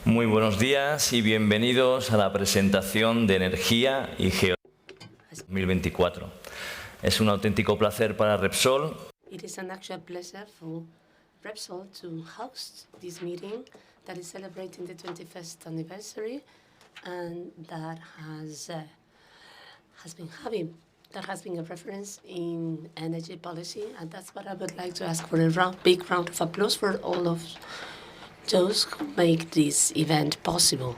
Muy buenos días y bienvenidos a la presentación de Energía y Geostrategy 2024. Es un auténtico placer para Repsol. It is an actual pleasure for Repsol to host this meeting that is celebrating the 21st anniversary and that has been a reference in energy policy, and that's what I would like to ask for a big round of applause for all of those who make this event possible.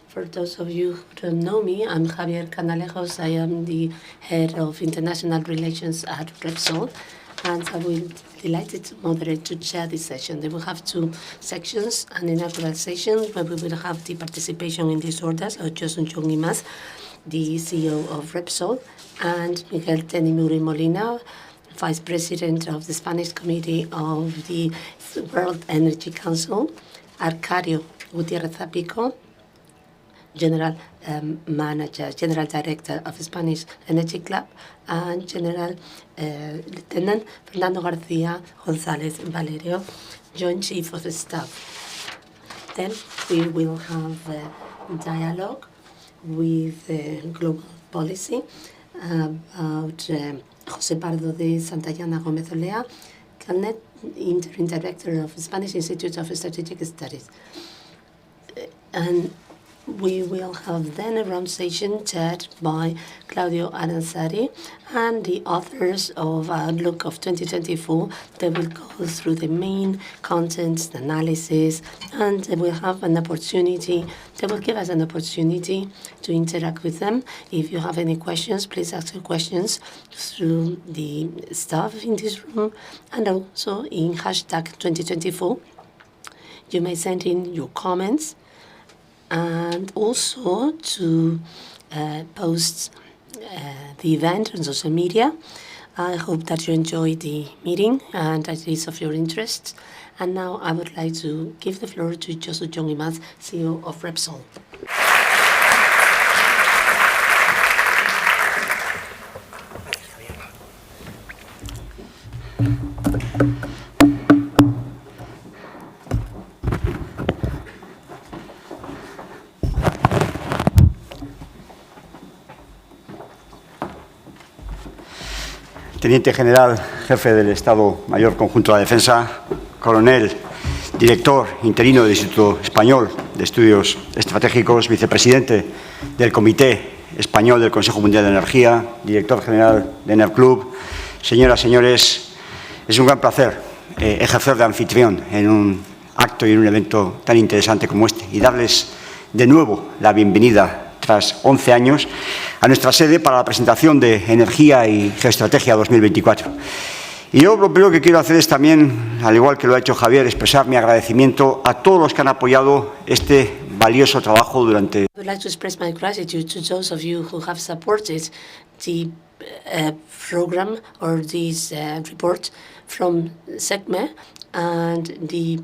For those of you who don't know me, I'm Javier Canalejos. I am the head of international relations at Repsol, and I will be delighted to moderate, to chair this session. They will have two sections, an inaugural session where we will have the participation in this order of José Johnny, the CEO of Repsol, and Miguel Tenimuri Molina, Vice President of the Spanish Committee of the World Energy Council, Arcadio Gutiérrez Zapico, General Manager, General Director of the Spanish Energy Club, and General Lieutenant Fernando García González Valerio, Joint Chief of Staff. Then we will have a dialogue with global policy about José Pardo de Santayana Gómez Olea, Canet, Interim Director of the Spanish Institute of Strategic Studies. And we will have then a round session chaired by Claudio Aranzari and the authors of Outlook of 2024. They will go through the main contents, the analysis, and they will have an opportunity. They will give us an opportunity to interact with them. If you have any questions, please ask your questions through the staff in this room and also in hashtag 2024. You may send in your comments and also to post the event on social media. I hope that you enjoyed the meeting and that it is of your interest. And now I would like to give the floor to José Johnny, CEO of Repsol. Teniente General, Jefe del Estado Mayor Conjunto de la Defensa, Coronel, Director interino del Instituto Español de Estudios Estratégicos, Vicepresidente del Comité Español del Consejo Mundial de Energía, Director General de Enerclub, señoras, señores, es un gran placer ejercer de anfitrión en un acto y en un evento tan interesante como este y darles de nuevo la bienvenida tras 11 años, a nuestra sede para la presentación de Energía y Geostrategia 2024. Y yo lo primero que quiero hacer es también, al igual que lo ha hecho Javier, expresar mi agradecimiento a todos los que han apoyado este valioso trabajo durante... I would like to express my gratitude to those of you who have supported the program or this report from CECME and the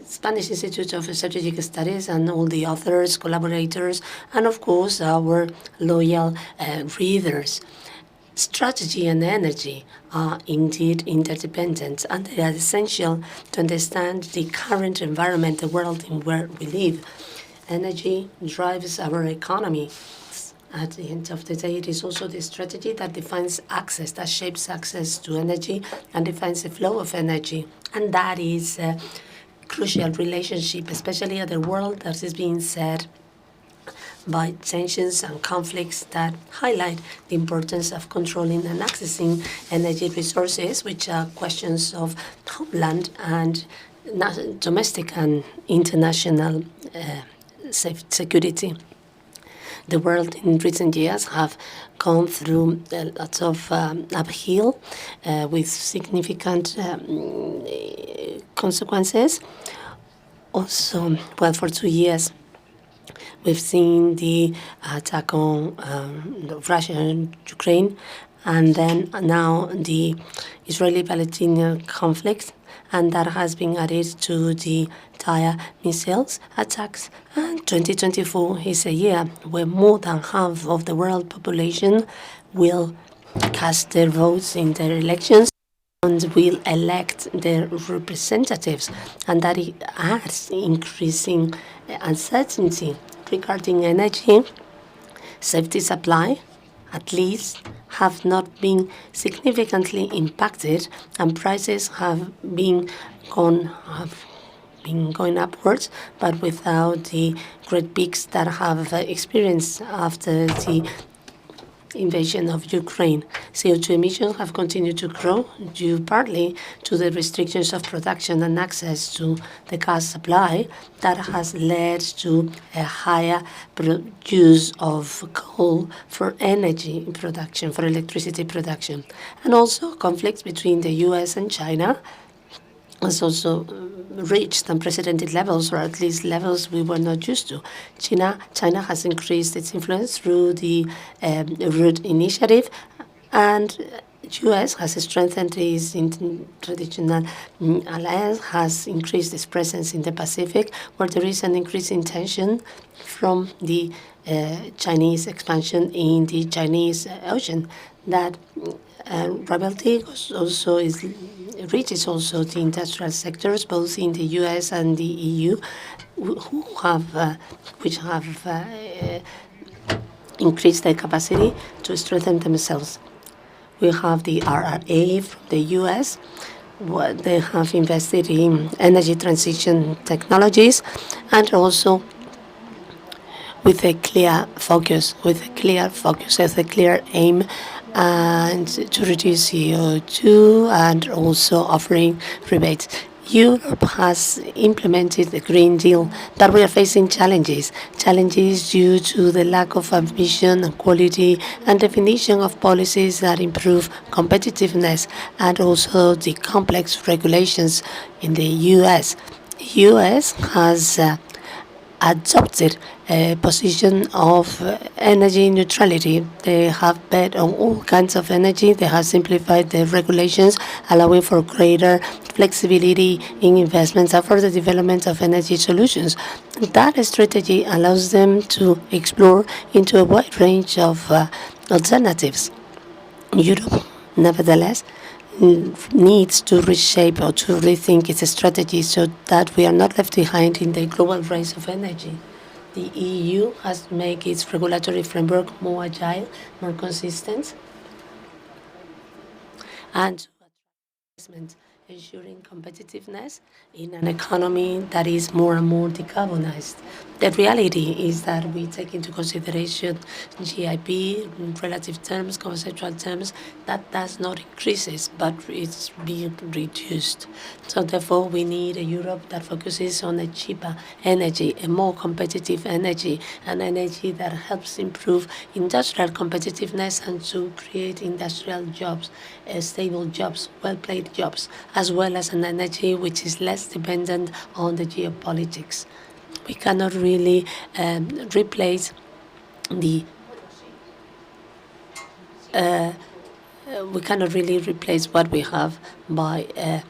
Spanish Institute of Strategic Studies and all the authors, collaborators, and of course our loyal readers. Strategy and energy are indeed interdependent, and they are essential to understand the current environment, the world in where we live. Energy drives our economy. At the end of the day, it is also the strategy that defines access, that shapes access to energy and defines the flow of energy. And that is a crucial relationship, especially at the world that is being set by tensions and conflicts that highlight the importance of controlling and accessing energy resources, which are questions of homeland and domestic and international security. The world in recent years have gone through lots of upheaval with significant consequences. Also, well, for 2 years, we've seen the attack on Russia and Ukraine, and then now the Israeli-Palestinian conflict, and that has been added to the tire missiles attacks. And 2024 is a year where more than half of the world population will cast their votes in their elections. and will elect their representatives, and that it adds increasing uncertainty regarding energy. Safety supply, at least, have not been significantly impacted, and prices have been going upwards, but without the great peaks that have experienced after the invasion of Ukraine. CO2 emissions have continued to grow due partly to the restrictions of production and access to the gas supply that has led to a higher use of coal for energy production, for electricity production. And also conflicts between the US and China has also reached unprecedented levels, or at least levels we were not used to. China has increased its influence through the Root Initiative, and U.S. has strengthened its traditional alliance, has increased its presence in the Pacific, where there is an increasing tension from the Chinese expansion in the Chinese Ocean. That rivalry also reaches also the industrial sectors, both in the U.S. and the EU, which have increased their capacity to strengthen themselves. We have the RRA from the U.S. They have invested in energy transition technologies, and also with a clear focus, with a clear aim, and to reduce CO2, and also offering rebates. Europe has implemented the Green Deal, but we are facing challenges due to the lack of ambition and quality and definition of policies that improve competitiveness, and also the complex regulations in the U.S. U.S. has adopted a position of energy neutrality. They have bet on all kinds of energy. They have simplified the regulations, allowing for greater flexibility in investments and for the development of energy solutions. That strategy allows them to explore into a wide range of alternatives. Europe, nevertheless, needs to reshape or to rethink its strategy so that we are not left behind in the global race of energy. The EU has to make its regulatory framework more agile, more consistent, and ensuring competitiveness in an economy that is more and more decarbonized. The reality is that we take into consideration GIP in relative terms, conceptual terms, that does not increase, but it's being reduced. So therefore, we need a Europe that focuses on a cheaper energy, a more competitive energy, an energy that helps improve industrial competitiveness and to create industrial jobs, stable jobs, well-paid jobs, as well as an energy which is less dependent on the geopolitics. We cannot really replace what we have by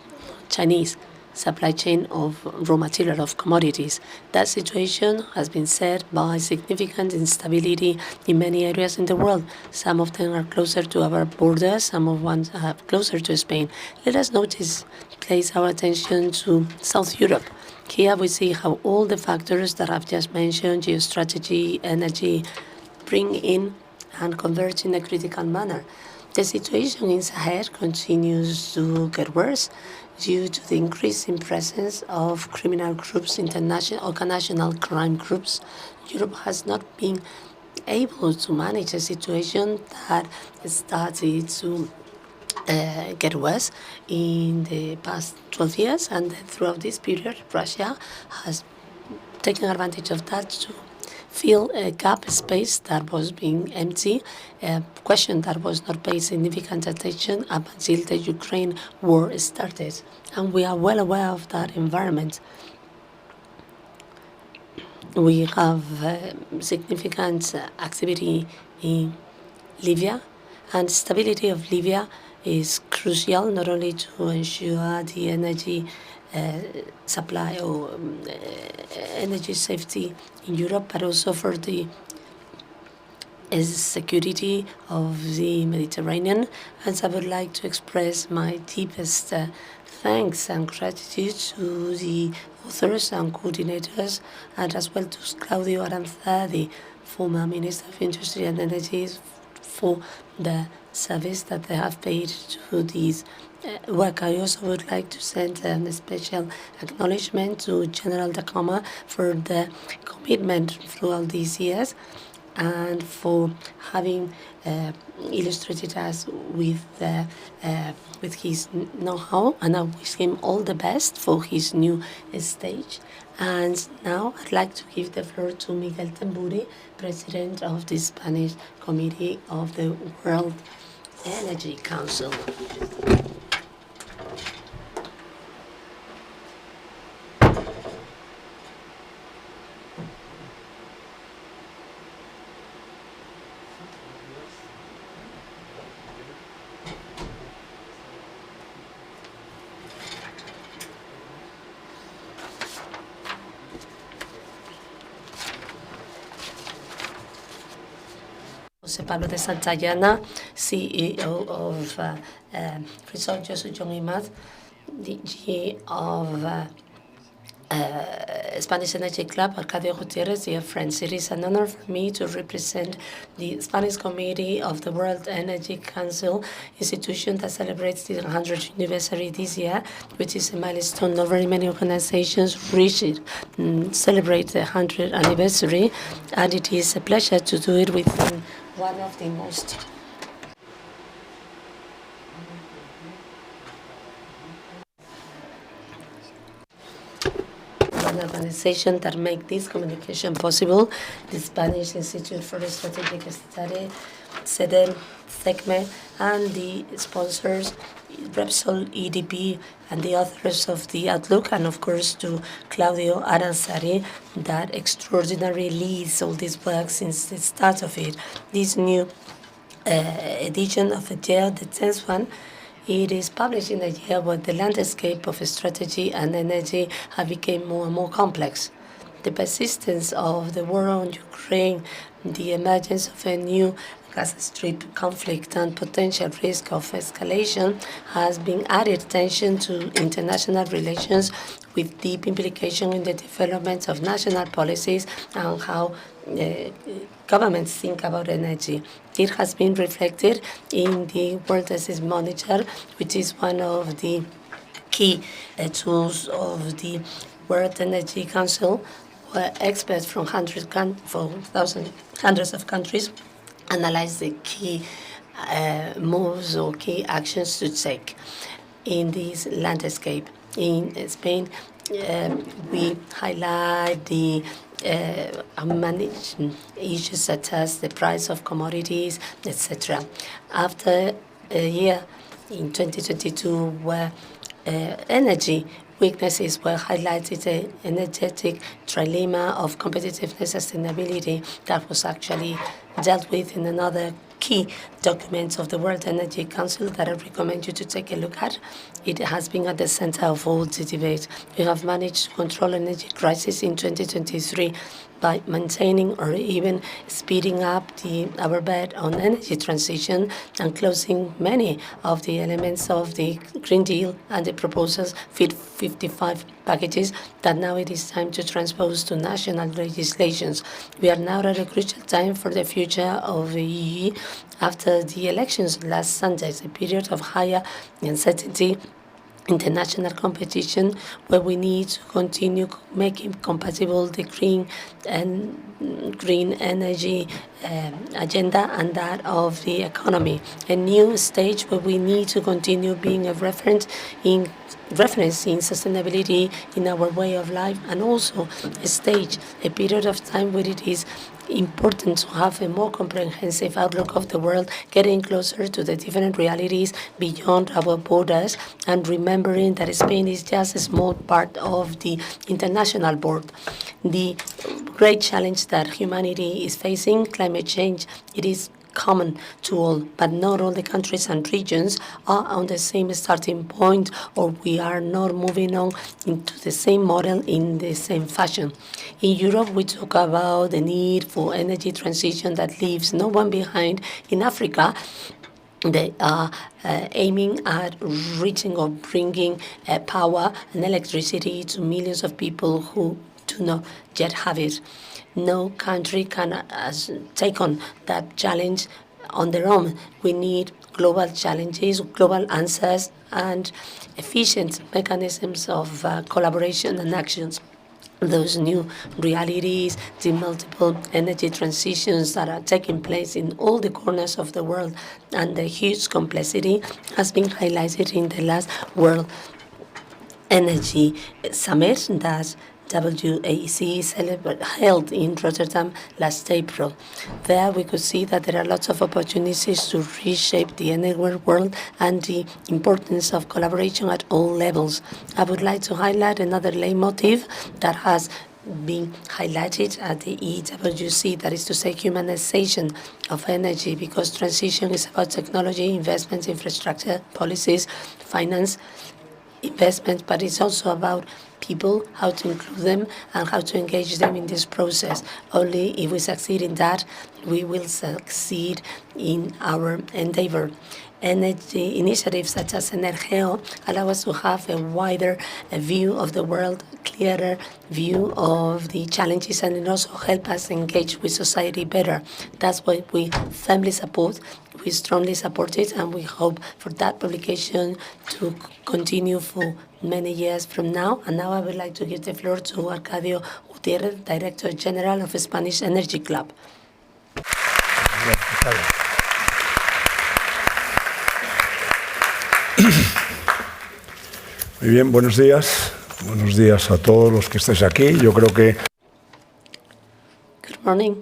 Chinese supply chain of raw material, of commodities. That situation has been set by significant instability in many areas in the world. Some of them are closer to our borders, some of ones are closer to Spain. Let us place our attention to South Europe. Here we see how all the factors that I've just mentioned, geostrategy, energy, bring in and converge in a critical manner. The situation in Sahel continues to get worse due to the increasing presence of criminal groups, international crime groups. Europe has not been able to manage a situation that started to get worse in the past 12 years, and throughout this period, Russia has taken advantage of that to fill a gap space that was being empty, a question that was not paid significant attention up until the Ukraine war started. And we are well aware of that environment. We have significant activity in Libya, and stability of Libya is crucial not only to ensure the energy supply or energy safety in Europe, but also for the security of the Mediterranean. And I would like to express my deepest thanks and gratitude to the authors and coordinators, and as well to Claudio Aranza, the former Minister of Industry and Energy, for the service that they have paid to these work. I also would like to send a special acknowledgement to General Dacoma for the commitment throughout these years and for having illustrated us with his know-how, and I wish him all the best for his new stage. And now I'd like to give the floor to Miguel Temburi, President of the Spanish Committee of the World Energy Council. José Pablo de Santayana, CEO of Resort José John Imaz, DG of Spanish Energy Club, Arcadio Gutierrez, dear friends. It is an honor for me to represent the Spanish Committee of the World Energy Council, institution that celebrates the 100th anniversary this year, which is a milestone. Not very many organizations reach it, celebrate the 100th anniversary, and it is a pleasure to do it within one of the most an organization that make this communication possible, the Spanish Institute for Strategic Study, CECME, and the sponsors, Repsol, EDP, and the authors of the Outlook, and of course to Claudio Aranzari, that extraordinarily leads all this work since the start of it. This new edition of the year, the 10th one, it is published in a year where the landscape of strategy and energy have become more and more complex. The persistence of the war on Ukraine, the emergence of a new Gaza Strip conflict and potential risk of escalation has been added tension to international relations, with deep implication in the development of national policies and how governments think about energy. It has been reflected in the World Energy Monitor, which is one of the key tools of the World Energy Council, where experts from hundreds of countries analyze the key moves or key actions to take in this landscape. In Spain, we highlight the managed issues such as the price of commodities, etc. After a year in 2022 where energy weaknesses were highlighted, the energetic trilemma of competitiveness sustainability that was actually dealt with in another key documents of the World Energy Council that I recommend you to take a look at. It has been at the center of all the debate. We have managed to control energy crisis in 2023 by maintaining or even speeding up our bet on energy transition and closing many of the elements of the Green Deal and the proposals Fit 55 packages that now it is time to transpose to national legislations. We are now at a crucial time for the future of the EU after the elections last Sunday, a period of higher uncertainty, international competition, where we need to continue making compatible the green energy agenda and that of the economy. A new stage where we need to continue being a reference in sustainability in our way of life, and also a period of time where it is important to have a more comprehensive outlook of the world, getting closer to the different realities beyond our borders, and remembering that Spain is just a small part of the international board. The great challenge that humanity is facing, climate change, it is common to all, but not all the countries and regions are on the same starting point, or we are not moving on into the same model in the same fashion. In Europe, we talk about the need for energy transition that leaves no one behind. In Africa, they are aiming at reaching or bringing power and electricity to millions of people who do not yet have it. No country can take on that challenge on their own. We need global challenges, global answers, and efficient mechanisms of collaboration and actions. Those new realities, the multiple energy transitions that are taking place in all the corners of the world, and the huge complexity has been highlighted in the last World Energy Summit that WAC held in Rotterdam last April. There we could see that there are lots of opportunities to reshape the energy world and the importance of collaboration at all levels. I would like to highlight another leitmotif that has been highlighted at the EWC, that is to say humanization of energy, because transition is about technology, investments, infrastructure, policies, finance, investment, but it's also about people, how to include them and how to engage them in this process. Only if we succeed in that, we will succeed in our endeavor. Energy initiatives such as Energia allow us to have a wider view of the world, clearer view of the challenges, and it also help us engage with society better. That's why we firmly support, we strongly support it, and we hope for that publication to continue for many years from now. And now I would like to give the floor to Arcadio Gutiérrez, Director General of Spanish Energy Club. Muy bien, buenos días. Buenos días a todos los que estéis aquí. Yo creo que... Good morning.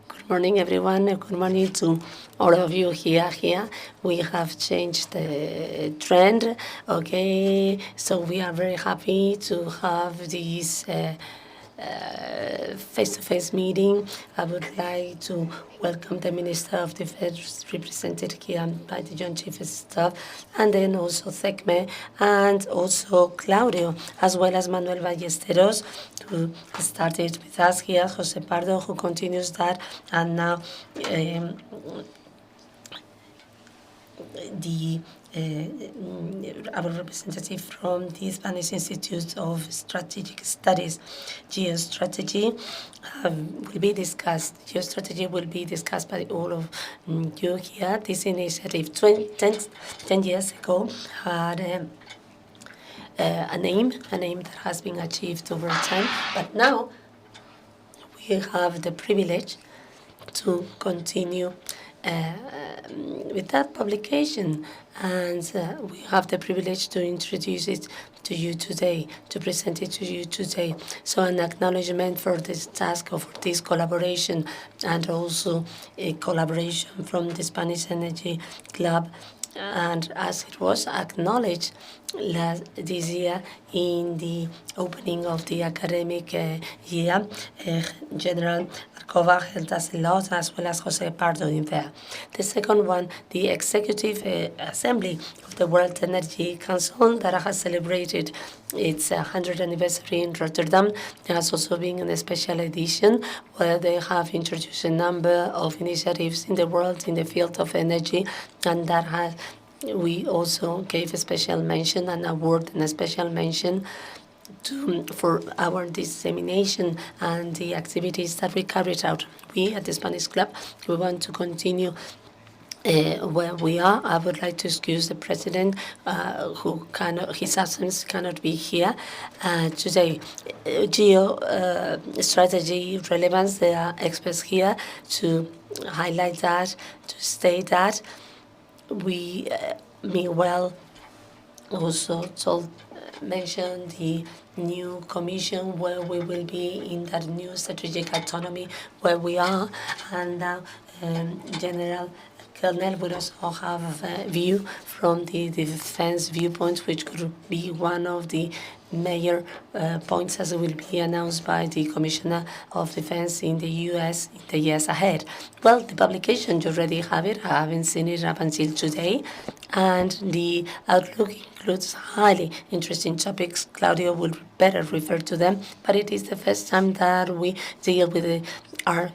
Good morning, everyone. Good morning to all of you here. We have changed the trend, okay? So we are very happy to have this face-to-face meeting. I would like to welcome the Minister of Defense, represented here by the Joint Chief of Staff, and then also CECME, and also Claudio, as well as Manuel Ballesteros, who started with us here, Jose Pardo, who continues that, and now our representative from the Spanish Institute of Strategic Studies, Geostrategy, will be discussed. Geostrategy will be discussed by all of you here. This initiative 10 years ago had a name that has been achieved over time, but now we have the privilege to continue with that publication, and we have the privilege to introduce it to you today, to present it to you today. So an acknowledgement for this task of this collaboration, and also a collaboration from the Spanish Energy Club, and as it was acknowledged this year in the opening of the academic year, General Markova held us a lot, as well as Jose Pardo in there. The second one, the Executive Assembly of the World Energy Council, that has celebrated its 100th anniversary in Rotterdam. There has also been a special edition where they have introduced a number of initiatives in the world in the field of energy, and that has we also gave a special mention, an award and a special mention for our dissemination and the activities that we carried out. We at the Spanish Club, we want to continue where we are. I would like to excuse the president, who his absence cannot be here today. Strategy relevance, there are experts here to highlight that, to state that. We meanwhile also mention the new commission where we will be in that new strategic autonomy where we are, and now General Colonel will also have a view from the defense viewpoint, which could be one of the major points as will be announced by the Commissioner of Defense in the U.S. in the years ahead. Well, the publication, you already have it. I haven't seen it up until today. And the outlook includes highly interesting topics. Claudio will better refer to them, but it is the first time that we deal with our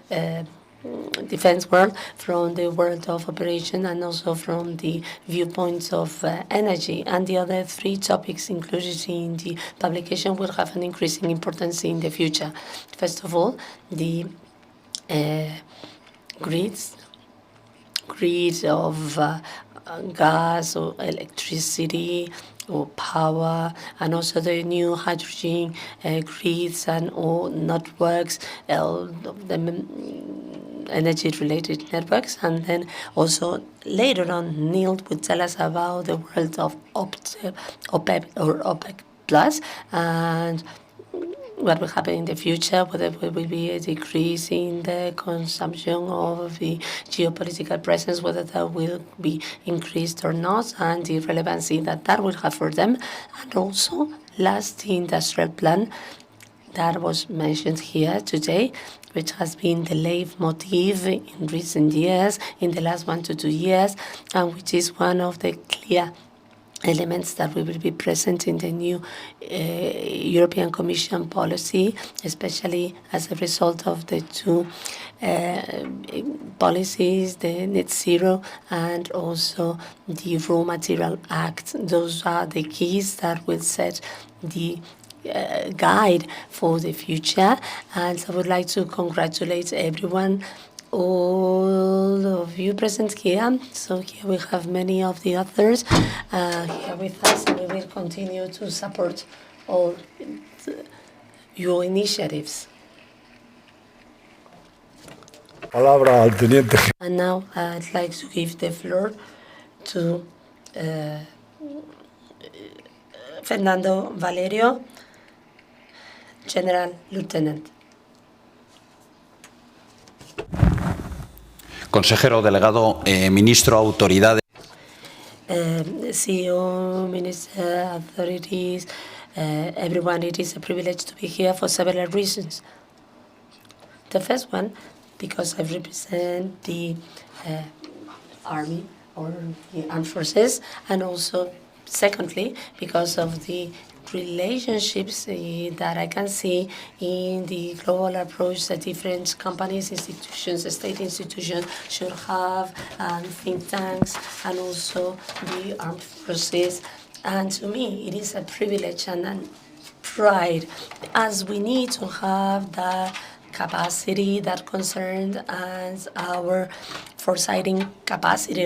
defense world from the world of operation and also from the viewpoints of energy. And the other three topics included in the publication will have an increasing importance in the future. First of all, the grid of gas or electricity or power, and also the new hydrogen grids and all networks, energy-related networks. And then also later on, Neil would tell us about the world of OPEC or OPEC Plus, and what will happen in the future, whether there will be a decrease in the consumption of the geopolitical presence, whether that will be increased or not, and the relevancy that that will have for them. And also, last, the industrial plan that was mentioned here today, which has been the leitmotif in recent years, in the last 1 to 2 years, and which is one of the clear elements that will be present in the new European Commission policy, especially as a result of the two policies, the Net Zero and also the Raw Material Act. Those are the keys that will set the guide for the future. And I would like to congratulate everyone, all of you present here. So here we have many of the authors here with us, and we will continue to support all your initiatives. Palabra al teniente. And now I'd like to give the floor to Fernando Valerio, General Lieutenant. Consejero delegado, ministro, autoridades. CEO, Minister, authorities, everyone, it is a privilege to be here for several reasons. The first one, because I represent the Army or the Armed Forces, and also, secondly, because of the relationships that I can see in the global approach that different companies, institutions, state institutions should have, and think tanks, and also the armed forces. And to me, it is a privilege and a pride, as we need to have that capacity, that concern, and our foresight capacity,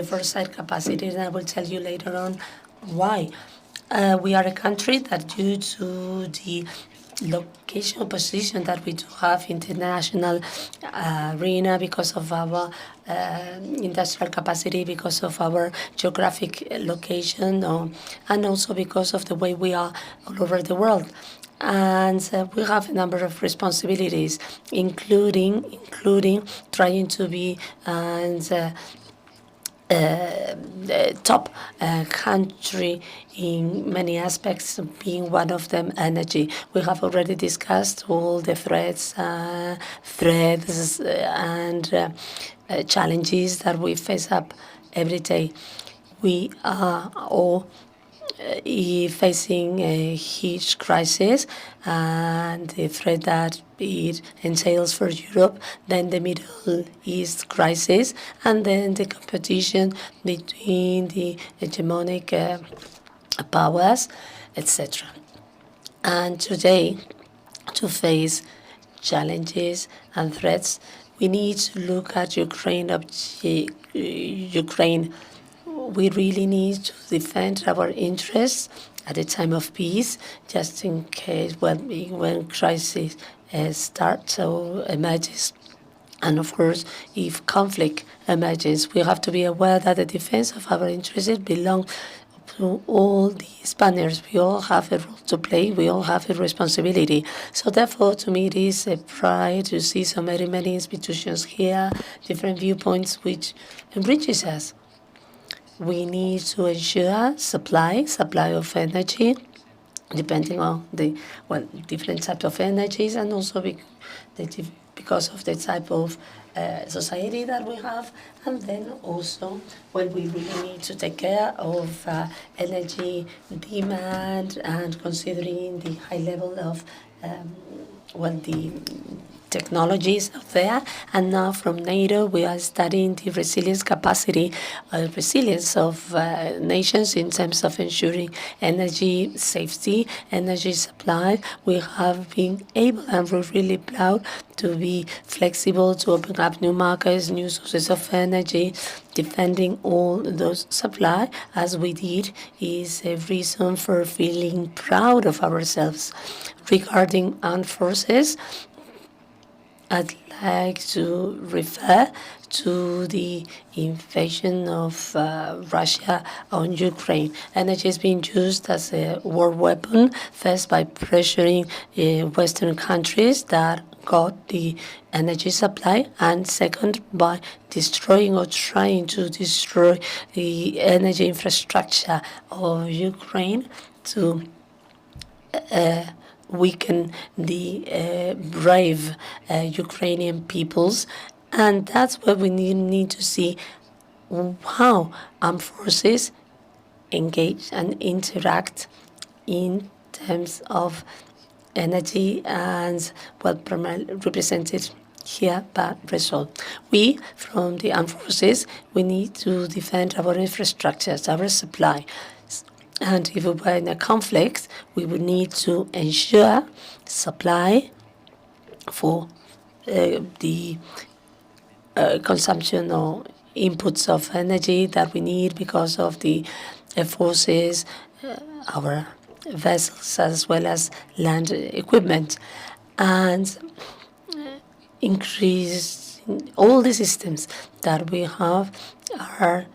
and I will tell you later on why. We are a country that, due to the location position that we do have in the international arena, because of our industrial capacity, because of our geographic location, and also because of the way we are all over the world. And we have a number of responsibilities, including trying to be top country in many aspects, being one of them energy. We have already discussed all the threats and challenges that we face up every day. We are all facing a huge crisis, and the threat that it entails for Europe, then the Middle East crisis, and then the competition between the hegemonic powers, etc. And today, to face challenges and threats, we need to look at Ukraine. We really need to defend our interests at a time of peace, just in case when crisis starts or emerges. And of course, if conflict emerges, we have to be aware that the defense of our interests to all the Spaniards. We all have a role to play. We all have a responsibility. So therefore, to me, it is a pride to see so many institutions here, different viewpoints, which enriches us. We need to ensure supply of energy, depending on the different types of energies, and also because of the type of society that we have, and then also we really need to take care of energy demand and considering the high level of the technologies out there. And now from NATO, we are studying the resilience of nations in terms of ensuring energy safety, energy supply. We have been able, and we're really proud, to be flexible, to open up new markets, new sources of energy. Defending all those supply, as we did, is a reason for feeling proud of ourselves. Regarding armed forces, I'd like to refer to the invasion of Russia on Ukraine. Energy is being used as a war weapon, first by pressuring Western countries that got the energy supply, and second by destroying or trying to destroy the energy infrastructure of Ukraine to weaken the brave Ukrainian peoples. And that's where we need to see how armed forces engage and interact in terms of energy, and primarily represented here by Repsol. We, from the armed forces, we need to defend our infrastructures, our supply. And if we were in a conflict, we would need to ensure supply for the consumption or inputs of energy that we need because of the forces, our vessels, as well as land equipment, and increase all the systems that we have are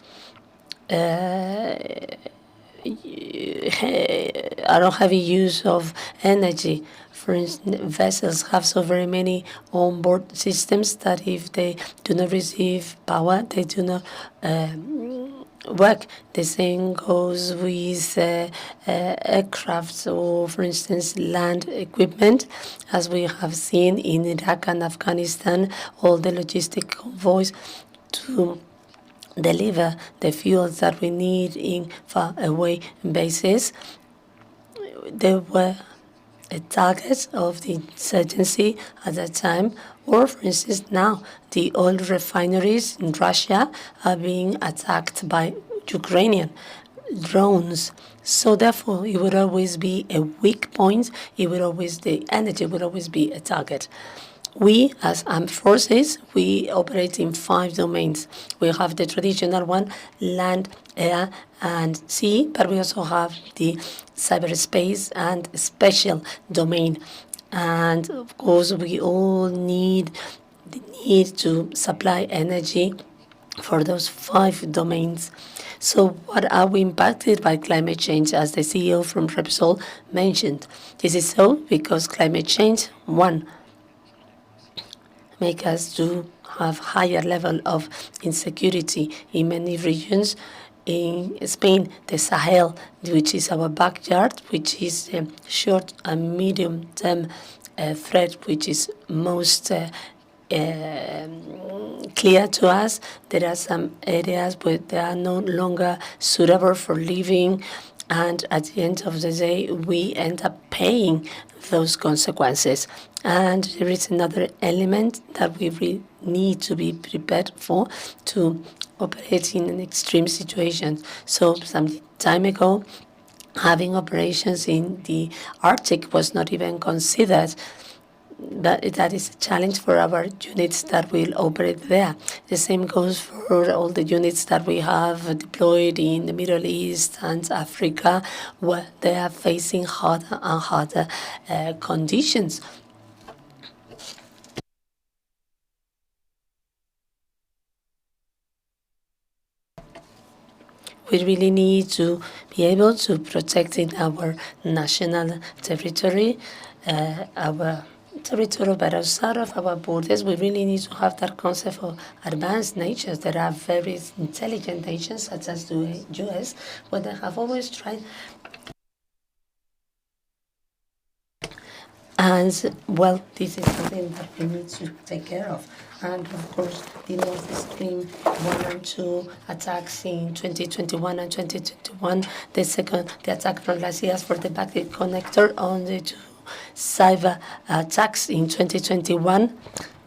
heavy use of energy. For instance, vessels have so very many onboard systems that if they do not receive power, they do not work. The same goes with aircrafts or, for instance, land equipment. As we have seen in Iraq and Afghanistan, all the logistic convoys to deliver the fuels that we need in far away bases, they were a target of the insurgency at that time. Or, for instance, now the oil refineries in Russia are being attacked by Ukrainian drones. So therefore, it would always be a weak point. The energy would always be a target. We, as armed forces, we operate in 5 domains. We have the traditional one, land, air, and sea, but we also have the cyberspace and special domain. And of course, we all need to supply energy for those 5 domains. So what are we impacted by climate change, as the CEO from Repsol mentioned? This is so because climate change, one, make us to have higher level of insecurity in many regions. In Spain, the Sahel, which is our backyard, which is a short and medium-term threat, which is most clear to us. There are some areas where they are no longer suitable for living, and at the end of the day, we end up paying those consequences. And there is another element that we really need to be prepared for, to operate in an extreme situation. So some time ago, having operations in the Arctic was not even considered. That is a challenge for our units that will operate there. The same goes for all the units that we have deployed in the Middle East and Africa, where they are facing harder and harder conditions. we really need to be able to protect our national territory, our territory, but outside of our borders, we really need to have that concept of advanced nations. There are very intelligent nations, such as the US, where they have always tried. And, well, this is something that we need to take care of. And, of course, the Nord Stream 1 and 2 attacks in 2021 and 2021, the attack from last year for the backgate connector, on the two cyber attacks in 2021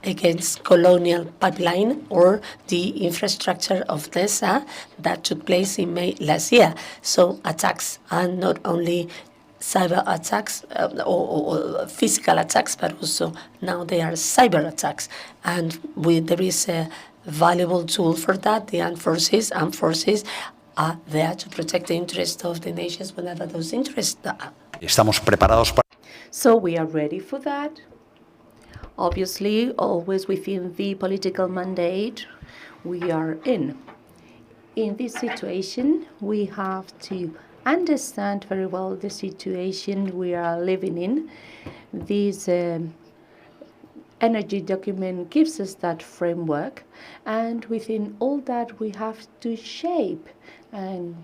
against Colonial Pipeline, or the infrastructure of NESA that took place in May last year. So attacks are not only cyber attacks or physical attacks, but also now they are cyber attacks. And there is a valuable tool for that. The armed forces are there to protect the interests of the nations whenever those interests are. Estamos preparados para... So we are ready for that. Obviously, always within the political mandate we are in. In this situation, we have to understand very well the situation we are living in. This energy document gives us that framework, and within all that we have to shape and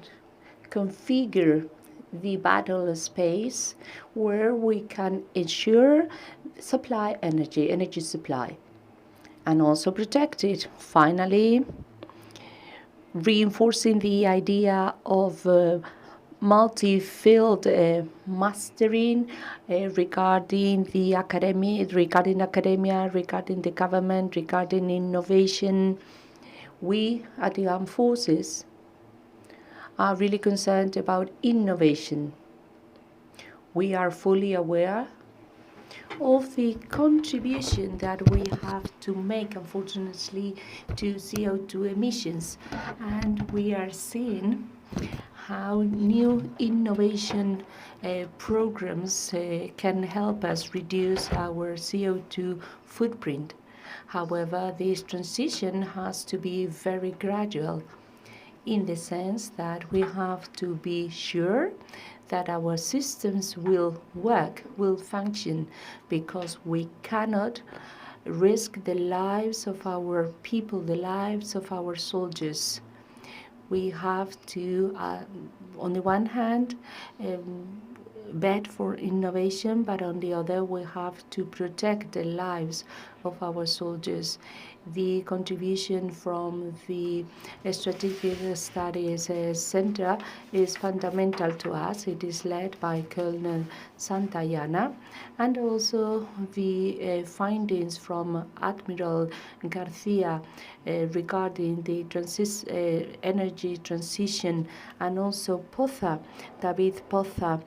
configure the battle space where we can ensure supply energy supply, and also protect it. Finally, reinforcing the idea of multi-field mastering regarding the academia, regarding the government, regarding innovation. We at the armed forces are really concerned about innovation. We are fully aware of the contribution that we have to make, unfortunately, to CO2 emissions. And we are seeing how new innovation programs can help us reduce our CO2 footprint. However, this transition has to be very gradual, in the sense that we have to be sure that our systems will work, will function, because we cannot risk the lives of our people, the lives of our soldiers. We have to, on the one hand, bet for innovation, but on the other, we have to protect the lives of our soldiers. The contribution from the Strategic Studies Center is fundamental to us. It is led by Colonel Santayana, and also the findings from Admiral Garcia regarding the energy transition, and also David Poza,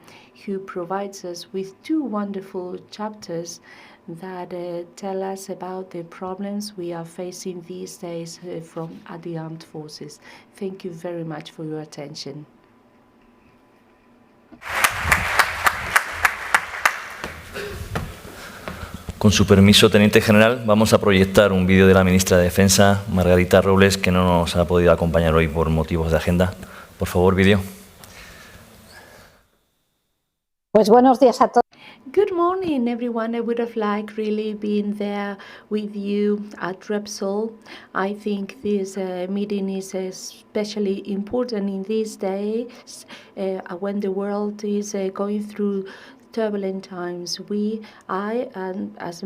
who provides us with two wonderful chapters that tell us about the problems we are facing these days from the armed forces. Thank you very much for your attention. Con su permiso, Teniente General, vamos a proyectar un vídeo de la Ministra de Defensa, Margarita Robles, que no nos ha podido acompañar hoy por motivos de agenda. Por favor, vídeo. Pues buenos días a todos. Good morning, everyone. I would have liked really being there with you at Repsol. I think this meeting is especially important in these days when the world is going through turbulent times. As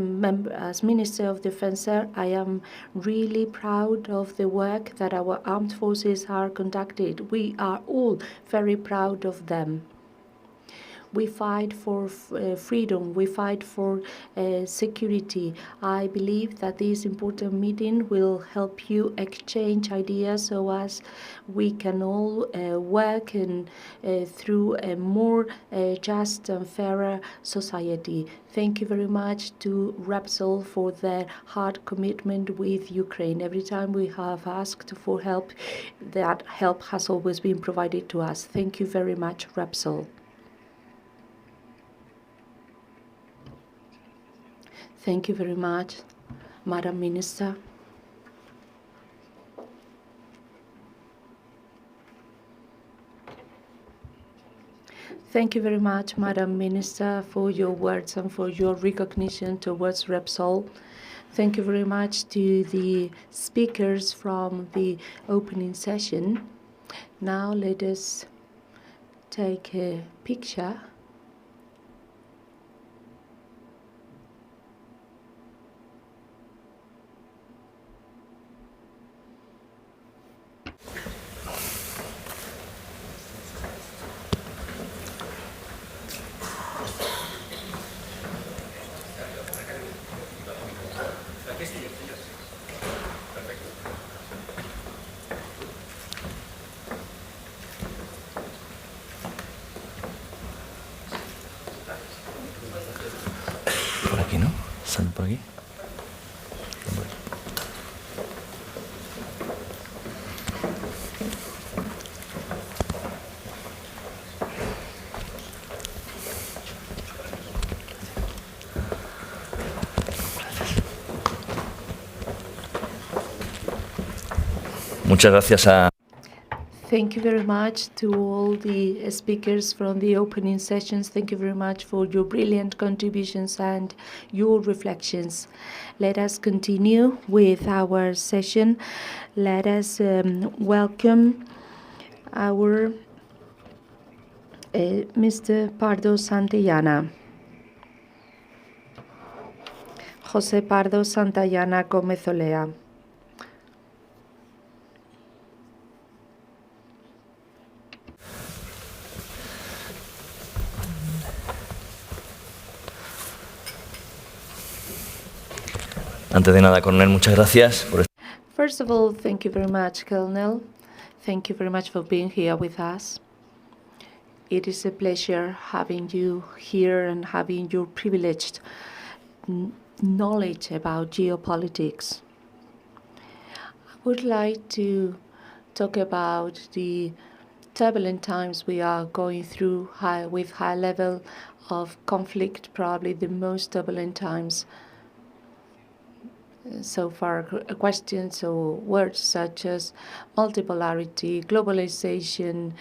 Minister of Defense, I am really proud of the work that our armed forces are conducted. We are all very proud of them. We fight for freedom. We fight for security. I believe that this important meeting will help you exchange ideas so as we can all work through a more just and fairer society. Thank you very much to Repsol for their hard commitment with Ukraine. Every time we have asked for help, that help has always been provided to us. Thank you very much, Repsol. Thank you very much, Madam Minister. Thank you very much, Madam Minister, for your words and for your recognition towards Repsol. Thank you very much to the speakers from the opening session. Now let us take a picture. Por aquí, ¿no? Sal por aquí. Muchas gracias a... Thank you very much to all the speakers from the opening sessions. Thank you very much for your brilliant contributions and your reflections. Let us continue with our session. Let us welcome our Mr. Pardo Santillana. José Pardo Santillana Gómez-Olea. Antes de nada, Coronel, muchas gracias por First of all, thank you very much, Colonel. Thank you very much for being here with us. It is a pleasure having you here and having your privileged knowledge about geopolitics. I would like to talk about the turbulent times we are going through with high level of conflict, probably the most turbulent times so far. Questions or words such as multipolarity, globalization,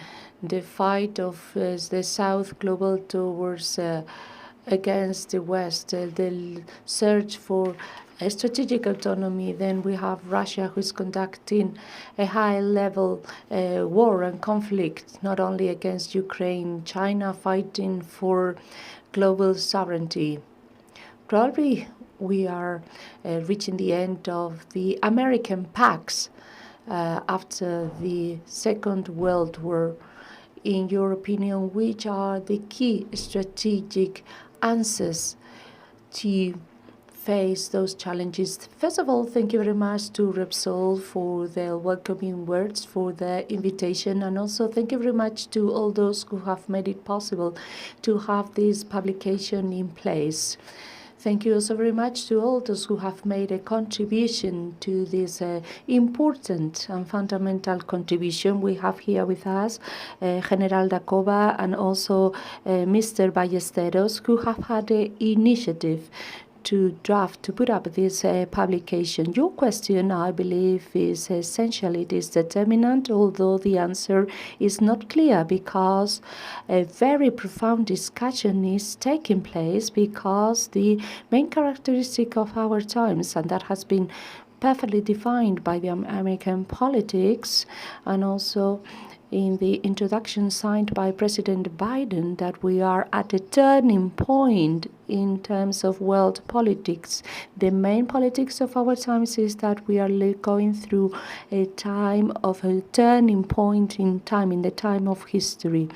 the fight of the South global towards against the West, the search for a strategic autonomy. Then we have Russia, who is conducting a high-level war and conflict, not only against Ukraine, China fighting for global sovereignty. Probably we are reaching the end of the American Pax after the Second World War. In your opinion, which are the key strategic answers to face those challenges? First of all, thank you very much to Repsol for their welcoming words, for their invitation, and also thank you very much to all those who have made it possible to have this publication in place. Thank you also very much to all those who have made a contribution to this important and fundamental contribution. We have here with us General Dacova and also Mr. Ballesteros, who have had the initiative to put up this publication. Your question, I believe, is essentially this determinant, although the answer is not clear, because a very profound discussion is taking place, because the main characteristic of our times, and that has been perfectly defined by the American politics and also in the introduction signed by President Biden, that we are at a turning point in terms of world politics. The main politics of our times is that we are going through a time of a turning point in time, in the time of history.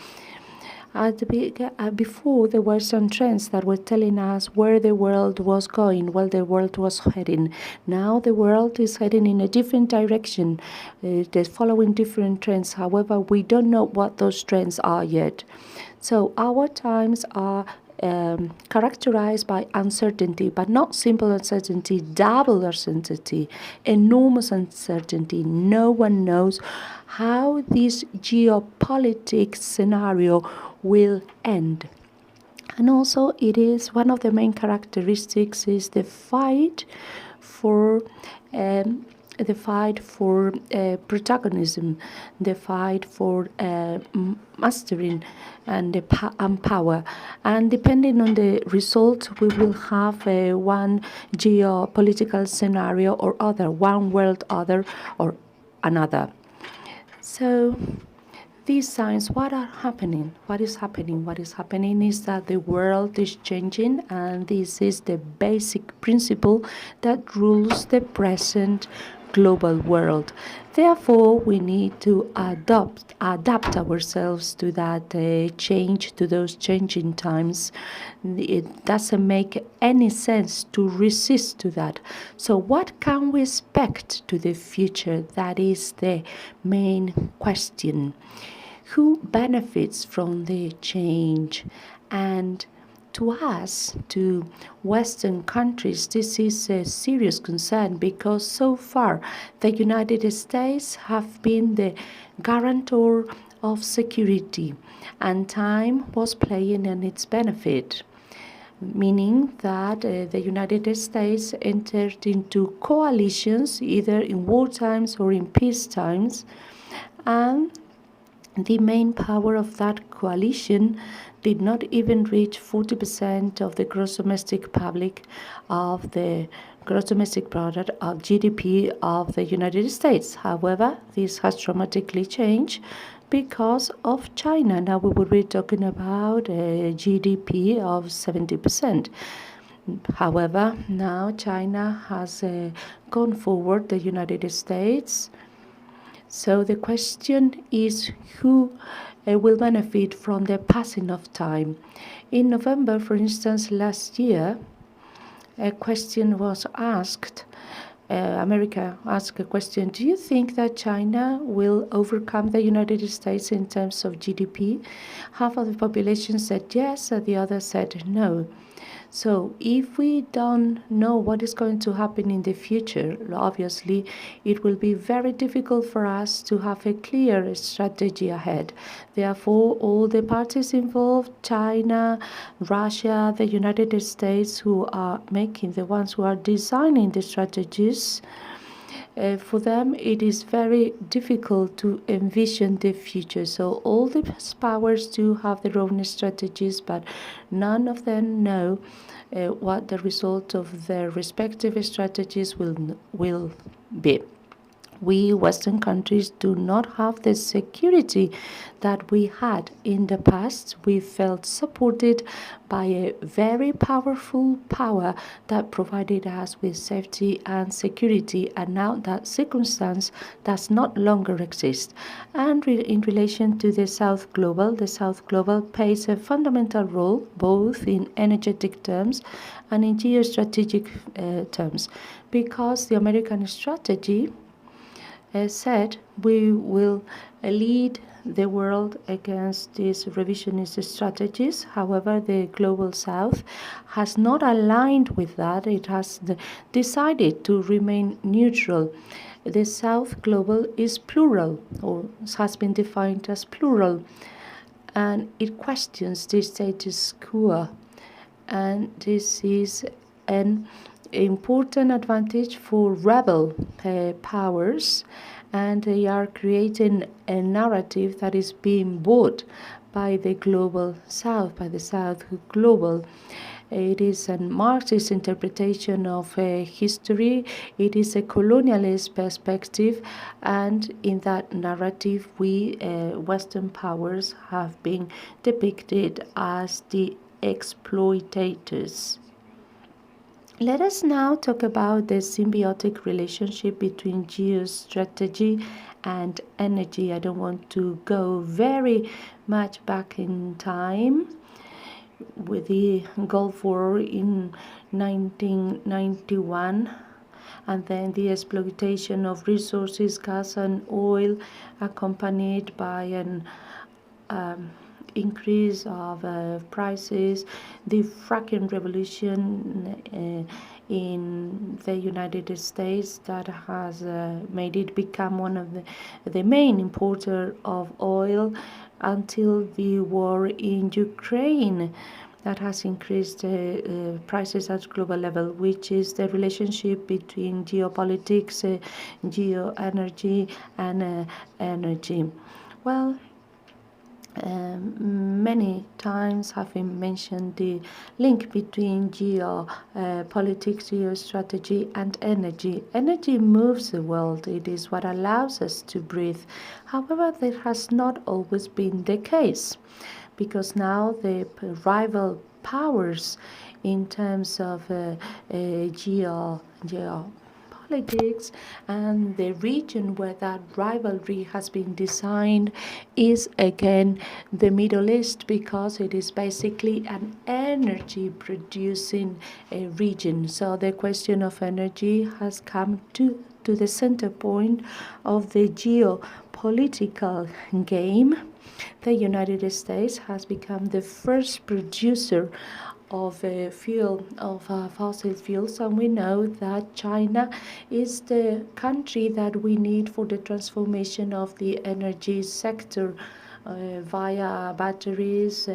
Before, there were some trends that were telling us where the world was going, where the world was heading. Now the world is heading in a different direction. They're following different trends. However, we don't know what those trends are yet. So our times are characterized by uncertainty, but not simple uncertainty, double uncertainty, enormous uncertainty. No one knows how this geopolitics scenario will end. And also, it is one of the main characteristics is the fight for the fight for protagonism, the fight for mastering and power. And depending on the result, we will have one geopolitical scenario or other, one world other or another. So these signs, what are happening? What is happening? What is happening is that the world is changing, and this is the basic principle that rules the present global world. Therefore, we need to adapt ourselves to that change, to those changing times. It doesn't make any sense to resist to that. So what can we expect to the future? That is the main question. Who benefits from the change? And to us, to Western countries, this is a serious concern because so far the United States have been the guarantor of security, and time was playing in its benefit, meaning that the United States entered into coalitions either in war times or in peace times, and the main power of that coalition did not even reach 40% of the gross domestic public of the gross domestic product of GDP of the United States. However, this has dramatically changed because of China. Now we will be talking about a GDP of 70%. However, now China has gone forward the United States. So the question is who will benefit from the passing of time. In November, for instance, last year, a question was asked. America asked a question: do you think that China will overcome the United States in terms of GDP? Half of the population said yes, and the other said no. So if we don't know what is going to happen in the future, obviously it will be very difficult for us to have a clear strategy ahead. Therefore, all the parties involved, China, Russia, the United States, who are the ones who are designing the strategies, for them it is very difficult to envision the future. So all the powers do have their own strategies, but none of them know what the result of their respective strategies will be. We Western countries do not have the security that we had in the past. We felt supported by a very powerful power that provided us with safety and security, and now that circumstance does not longer exist. And in relation to the South Global plays a fundamental role both in energetic terms and in geostrategic terms, because the American strategy said we will lead the world against these revisionist strategies. However, the Global South has not aligned with that. It has decided to remain neutral. The South Global is plural, or has been defined as plural, and it questions the status quo. And this is an important advantage for rebel powers, and they are creating a narrative that is being bought by the Global South, by the South Global. It is a Marxist interpretation of history. It is a colonialist perspective, and in that narrative, we Western powers have been depicted as the exploitators. Let us now talk about the symbiotic relationship between geostrategy and energy. I don't want to go very much back in time with the Gulf War in 1991, and then the exploitation of resources, gas and oil, accompanied by an increase of prices, the fracking revolution in the United States that has made it become one of the main importer of oil, until the war in Ukraine that has increased prices at global level, which is the relationship between geopolitics, geoenergy, and energy. Well, many times have been mentioned the link between geopolitics, geostrategy, and energy. Energy moves the world. It is what allows us to breathe. However, that has not always been the case, because now the rival powers in terms of geopolitics and the region where that rivalry has been designed is again the Middle East, because it is basically an energy producing region. So the question of energy has come to the center point of the geopolitical game. The United States has become the first producer of fossil fuels, and we know that China is the country that we need for the transformation of the energy sector via batteries,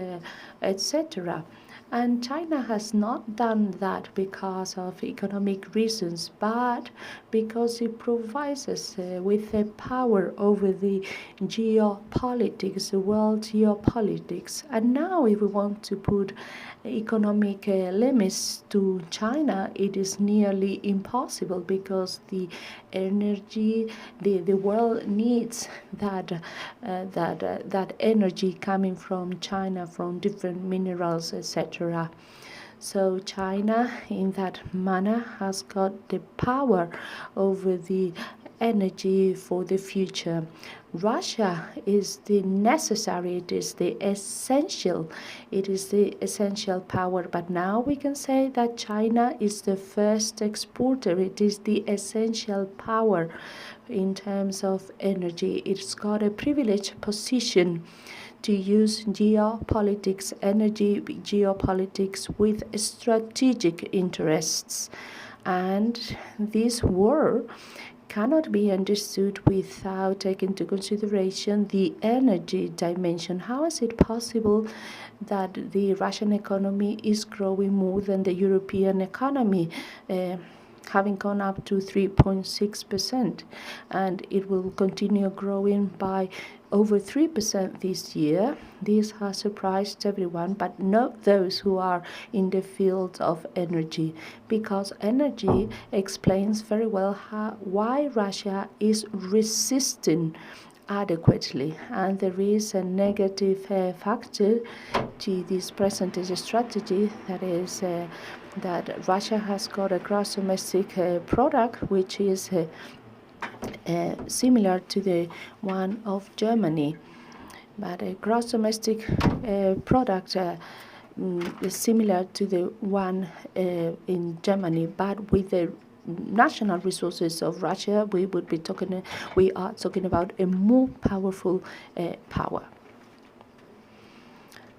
etc. And China has not done that because of economic reasons, but because it provides us with the power over the geopolitics, the world geopolitics. And now if we want to put economic limits to China, it is nearly impossible, because the energy, the world needs that energy coming from China, from different minerals, etc. So China, in that manner, has got the power over the energy for the future. Russia is the necessary, it is the essential power. But now we can say that China is the first exporter. It is the essential power in terms of energy. It's got a privileged position to use geopolitics, energy geopolitics, with strategic interests. And this war cannot be understood without taking into consideration the energy dimension. How is it possible that the Russian economy is growing more than the European economy, having gone up to 3.6%, and it will continue growing by over 3% this year? This has surprised everyone, but not those who are in the field of energy, because energy explains very well why Russia is resisting adequately. And there is a negative factor to this present strategy, that is that Russia has got a gross domestic product which is similar to the one of Germany, but a gross domestic product is similar to the one in Germany, but with the national resources of Russia, we are talking about a more powerful power.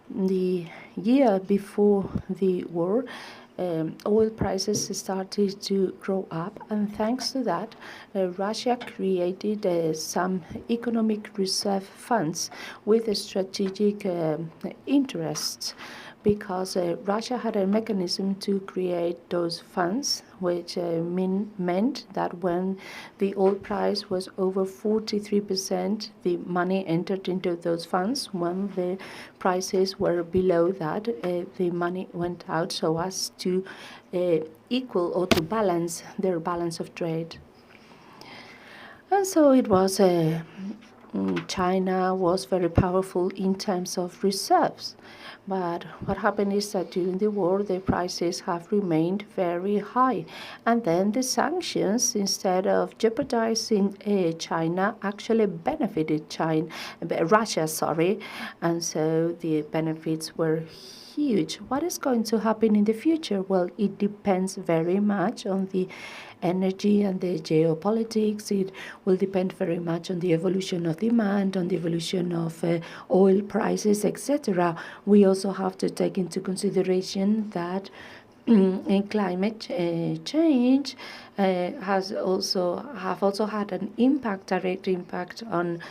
The year before the war, oil prices started to grow up, and thanks to that, Russia created some economic reserve funds with strategic interests, because Russia had a mechanism to create those funds, which meant that when the oil price was over 43%, the money entered into those funds. When the prices were below that, the money went out so as to equal or to balance their balance of trade. And so it was China was very powerful in terms of reserves. But what happened is that during the war, the prices have remained very high. And then the sanctions, instead of jeopardizing China, actually benefited Russia. And so the benefits were huge. What is going to happen in the future? Well, it depends very much on the energy and the geopolitics. It will depend very much on the evolution of demand, on the evolution of oil prices, etc. We also have to take into consideration that in climate change have also had an impact, direct impact on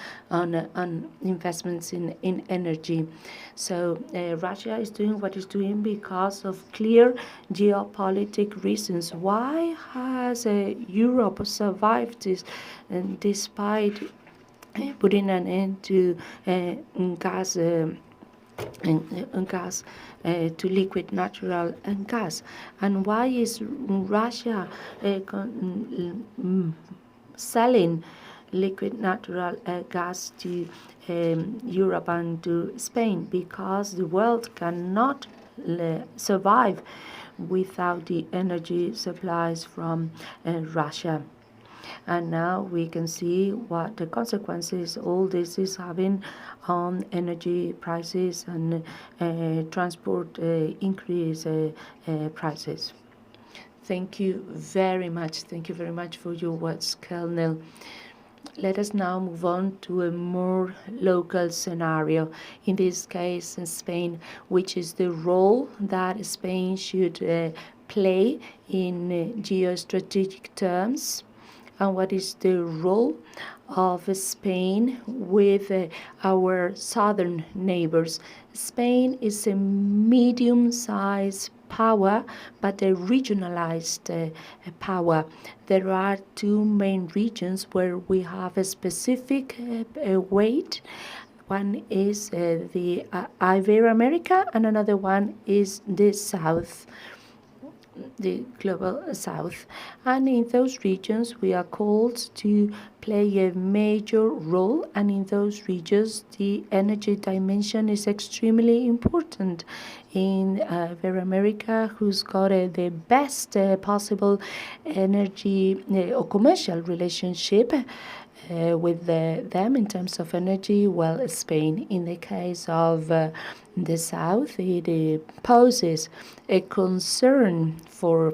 investments in energy. So Russia is doing what it's doing because of clear geopolitical reasons. Why has Europe survived this, despite putting an end to gas? Gas to liquid natural gas, and why is Russia selling liquid natural gas to Europe and to Spain? Because the world cannot survive without the energy supplies from Russia. And now we can see what the consequences all this is having on energy prices and transport increase prices. Thank you very much. Thank you very much for your words, Colonel. Let us now move on to a more local scenario, in this case in Spain, which is the role that Spain should play in geostrategic terms, and what is the role of Spain with our southern neighbors. Spain is a medium-sized power, but a regionalized power. There are two main regions where we have a specific weight. One is the Ibero-America, and another one is the South, the global South. And in those regions we are called to play a major role, and in those regions the energy dimension is extremely important. In Ibero-America, who's got the best possible energy or commercial relationship with them in terms of energy? Well, Spain. In the case of the South, it poses a concern for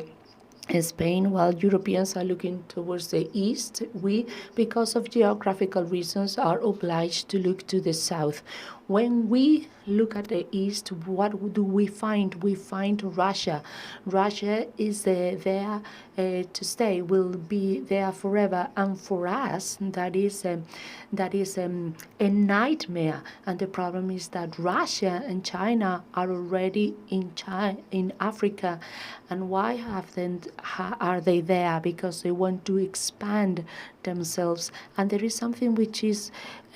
Spain, while Europeans are looking towards the east. We, because of geographical reasons, are obliged to look to the south. When we look at the east, what do we find? We find Russia. Russia is there to stay, will be there forever, and for us that is a nightmare. And the problem is that Russia and China are already in Africa. And why are they there? Because they want to expand themselves. And there is something which is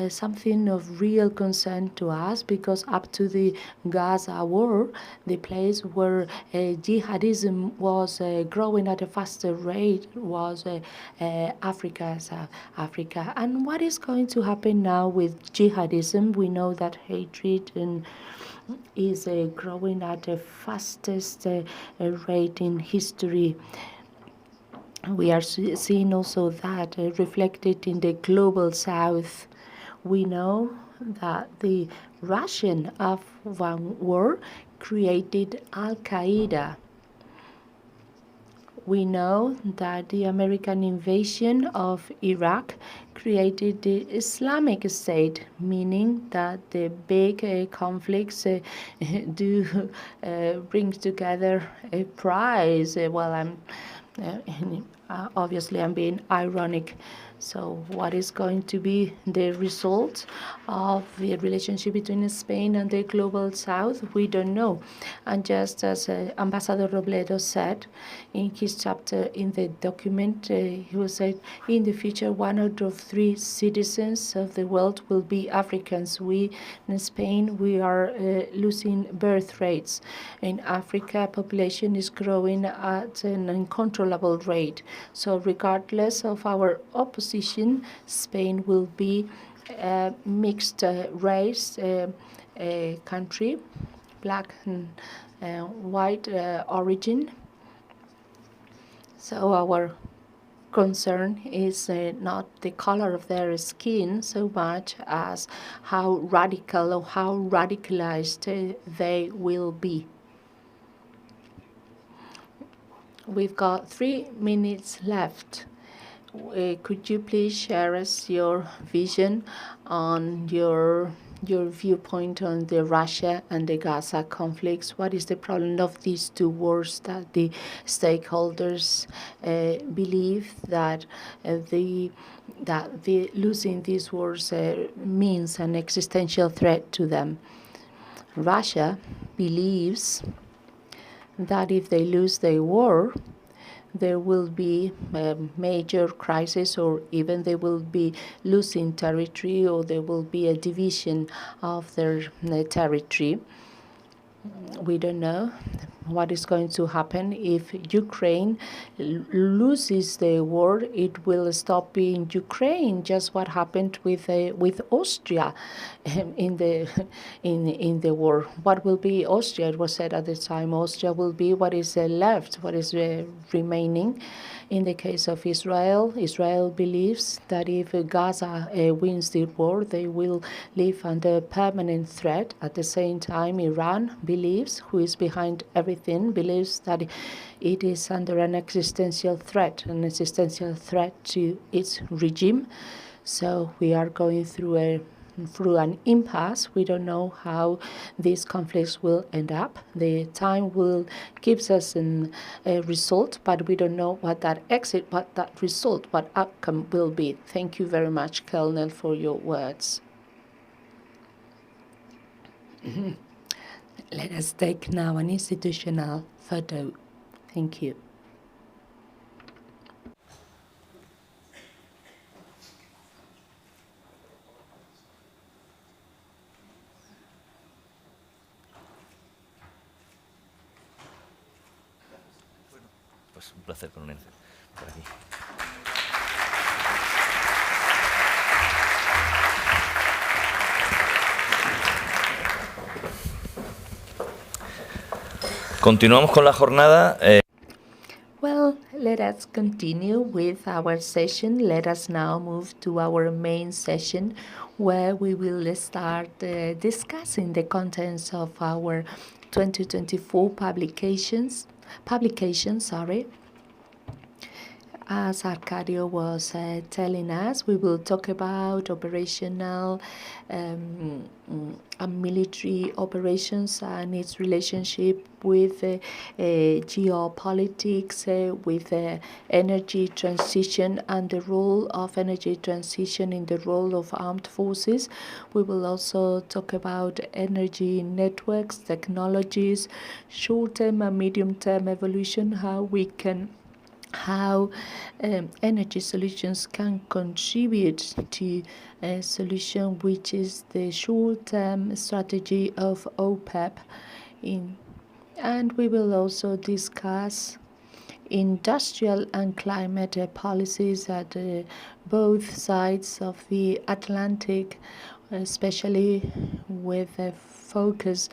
something of real concern to us, because up to the Gaza war, the place where jihadism was growing at a faster rate was Africa, South Africa. And what is going to happen now with jihadism? We know that hatred is growing at the fastest rate in history. We are seeing also that reflected in the global South. We know that the Russian Afghan war created Al-Qaeda. We know that the American invasion of Iraq created the Islamic State, meaning that the big conflicts do bring together a prize. Obviously I'm being ironic. So what is going to be the result of the relationship between Spain and the global South? We don't know. And just as Ambassador Robledo said in his chapter in the document, he said, in the future 1 out of 3 citizens of the world will be Africans. We in Spain, we are losing birth rates. In Africa, population is growing at an uncontrollable rate. So regardless of our opposition, Spain will be a mixed race country, black and white origin. So our concern is not the color of their skin so much as how radical or how radicalized they will be. We've got 3 minutes left. could you please share us your vision on your viewpoint on the Russia and the Gaza conflicts? What is the problem of these two wars that the stakeholders believe that the losing these wars means an existential threat to them? Russia believes that if they lose the war, there will be a major crisis, or even they will be losing territory, or there will be a division of their territory. We don't know what is going to happen. If Ukraine loses the war, it will stop being Ukraine. Just what happened with Austria in the war. What will be Austria? It was said at the time Austria will be what is left, what is remaining. In the case of Israel, Israel believes that if Gaza wins the war, they will live under permanent threat. At the same time, Iran believes, who is behind everything, believes that it is under an existential threat to its regime. So we are going through an impasse. We don't know how these conflicts will end up. The time will gives us a result, but we don't know what that outcome will be. Thank you very much, Colonel, for your words. Let us take now an institutional photo. Thank you. Pues un placer, coronel, por aquí. Continuamos con la jornada. Well, let us continue with our session. Let us now move to our main session, where we will start discussing the contents of our 2024 publications. As Arcadio was telling us, we will talk about operational and military operations and its relationship with geopolitics, with energy transition and the role of energy transition in the role of armed forces. We will also talk about energy networks, technologies, short-term and medium-term evolution, how energy solutions can contribute to a solution which is the short-term strategy of OPEC. And we will also discuss industrial and climate policies at both sides of the Atlantic, especially with a focus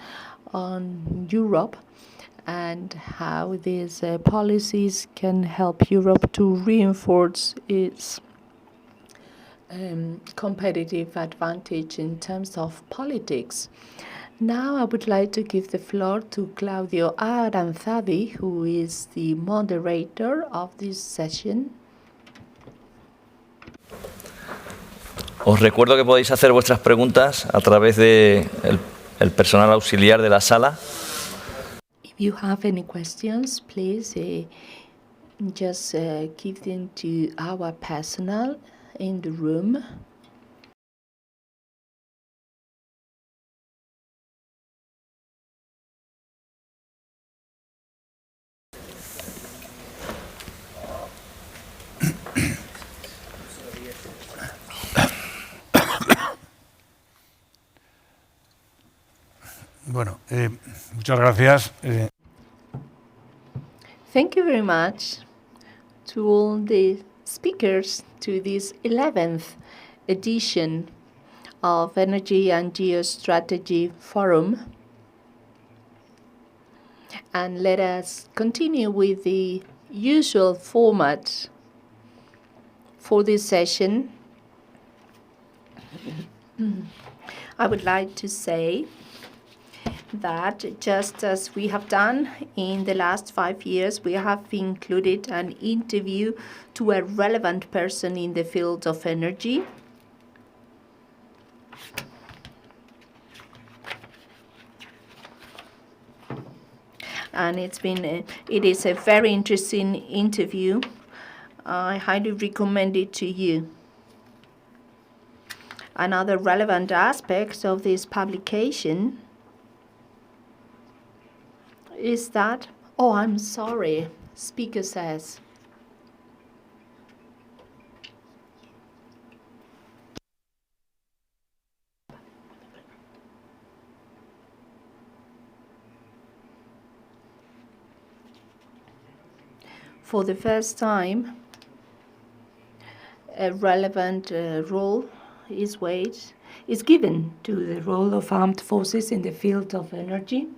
on Europe, and how these policies can help Europe to reinforce its competitive advantage in terms of politics. Now I would like to give the floor to Claudio Aranzadi, who is the moderator of this session. Os recuerdo que podéis hacer vuestras preguntas a través de el personal auxiliar de la sala. If you have any questions, please just give them to our personnel in the room. Bueno, muchas gracias. Thank you very much to all the speakers to this 11th edition of Energy and Geostrategy Forum. And let us continue with the usual format for this session. I would like to say that just as we have done in the last 5 years, we have included an interview to a relevant person in the field of energy. And it is a very interesting interview. I highly recommend it to you. Another relevant aspect of this publication is that, oh, I'm sorry, speaker says. For the first time, a relevant role is given to the role of armed forces in the field of energy.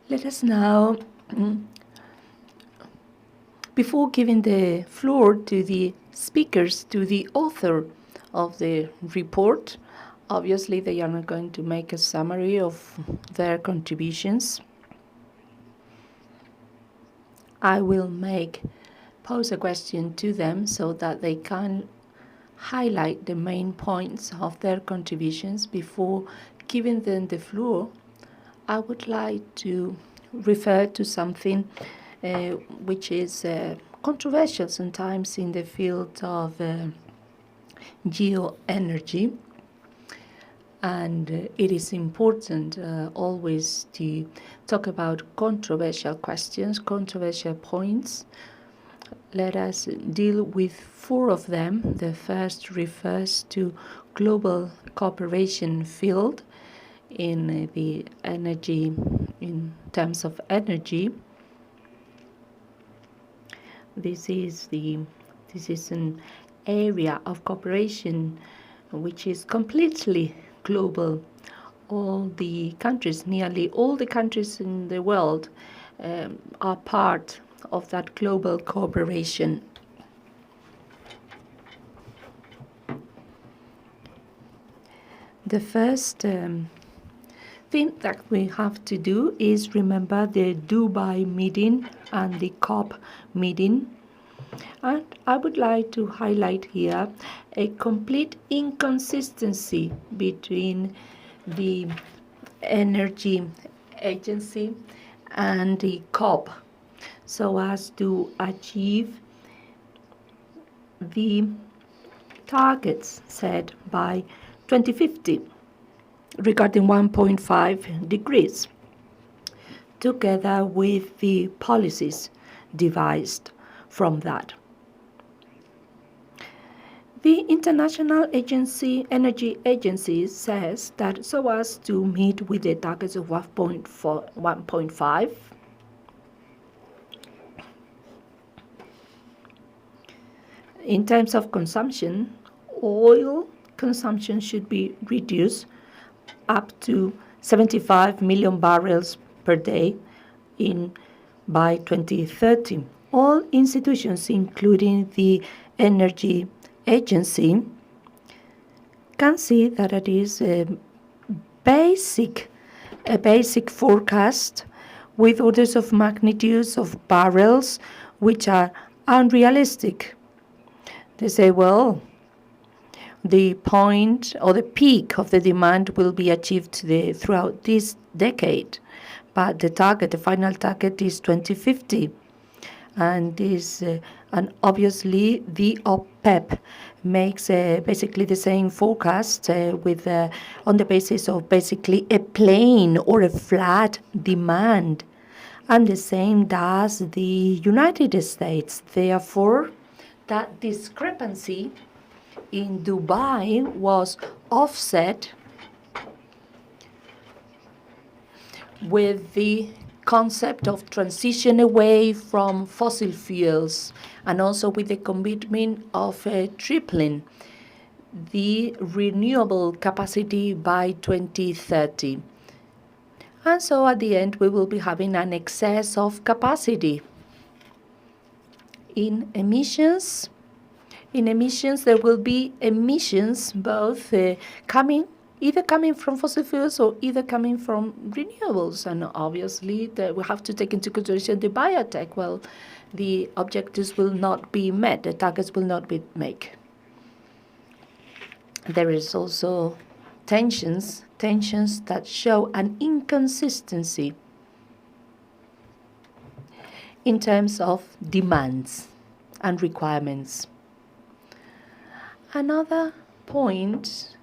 Let us now, before giving the floor to the speakers, to the author of the report, obviously they are not going to make a summary of their contributions. I will pose a question to them so that they can highlight the main points of their contributions. Before giving them the floor, I would like to refer to something which is controversial sometimes in the field of geoenergy. And it is important always to talk about controversial questions, controversial points. Let us deal with 4 of them. The first refers to global cooperation field in the energy, in terms of energy. This is an area of cooperation which is completely global. All the countries, nearly all the countries in the world, are part of that global cooperation. The first thing that we have to do is remember the Dubai meeting and the COP meeting. And I would like to highlight here a complete inconsistency between the Energy Agency and the COP so as to achieve the targets set by 2050 regarding 1.5 degrees, together with the policies devised from that. The International Energy Agency says that so as to meet with the targets of 1.5, in terms of consumption, oil consumption should be reduced up to 75 million barrels per day by 2030. All institutions, including the Energy Agency, can see that it is a basic forecast with orders of magnitudes of barrels which are unrealistic. They say, well, the point or the peak of the demand will be achieved throughout this decade, but the final target is 2050. And obviously the OPEC makes basically the same forecast on the basis of basically a plain or a flat demand, and the same does the United States. Therefore, that discrepancy in Dubai was offset with the concept of transition away from fossil fuels, and also with the commitment of tripling the renewable capacity by 2030. And so at the end, we will be having an excess of capacity. In emissions, there will be emissions both either coming from fossil fuels or either coming from renewables. And obviously, we have to take into consideration the biotech. Well, the objectives will not be met, the targets will not be met. There is also tensions that show an inconsistency in terms of demands and requirements. Another point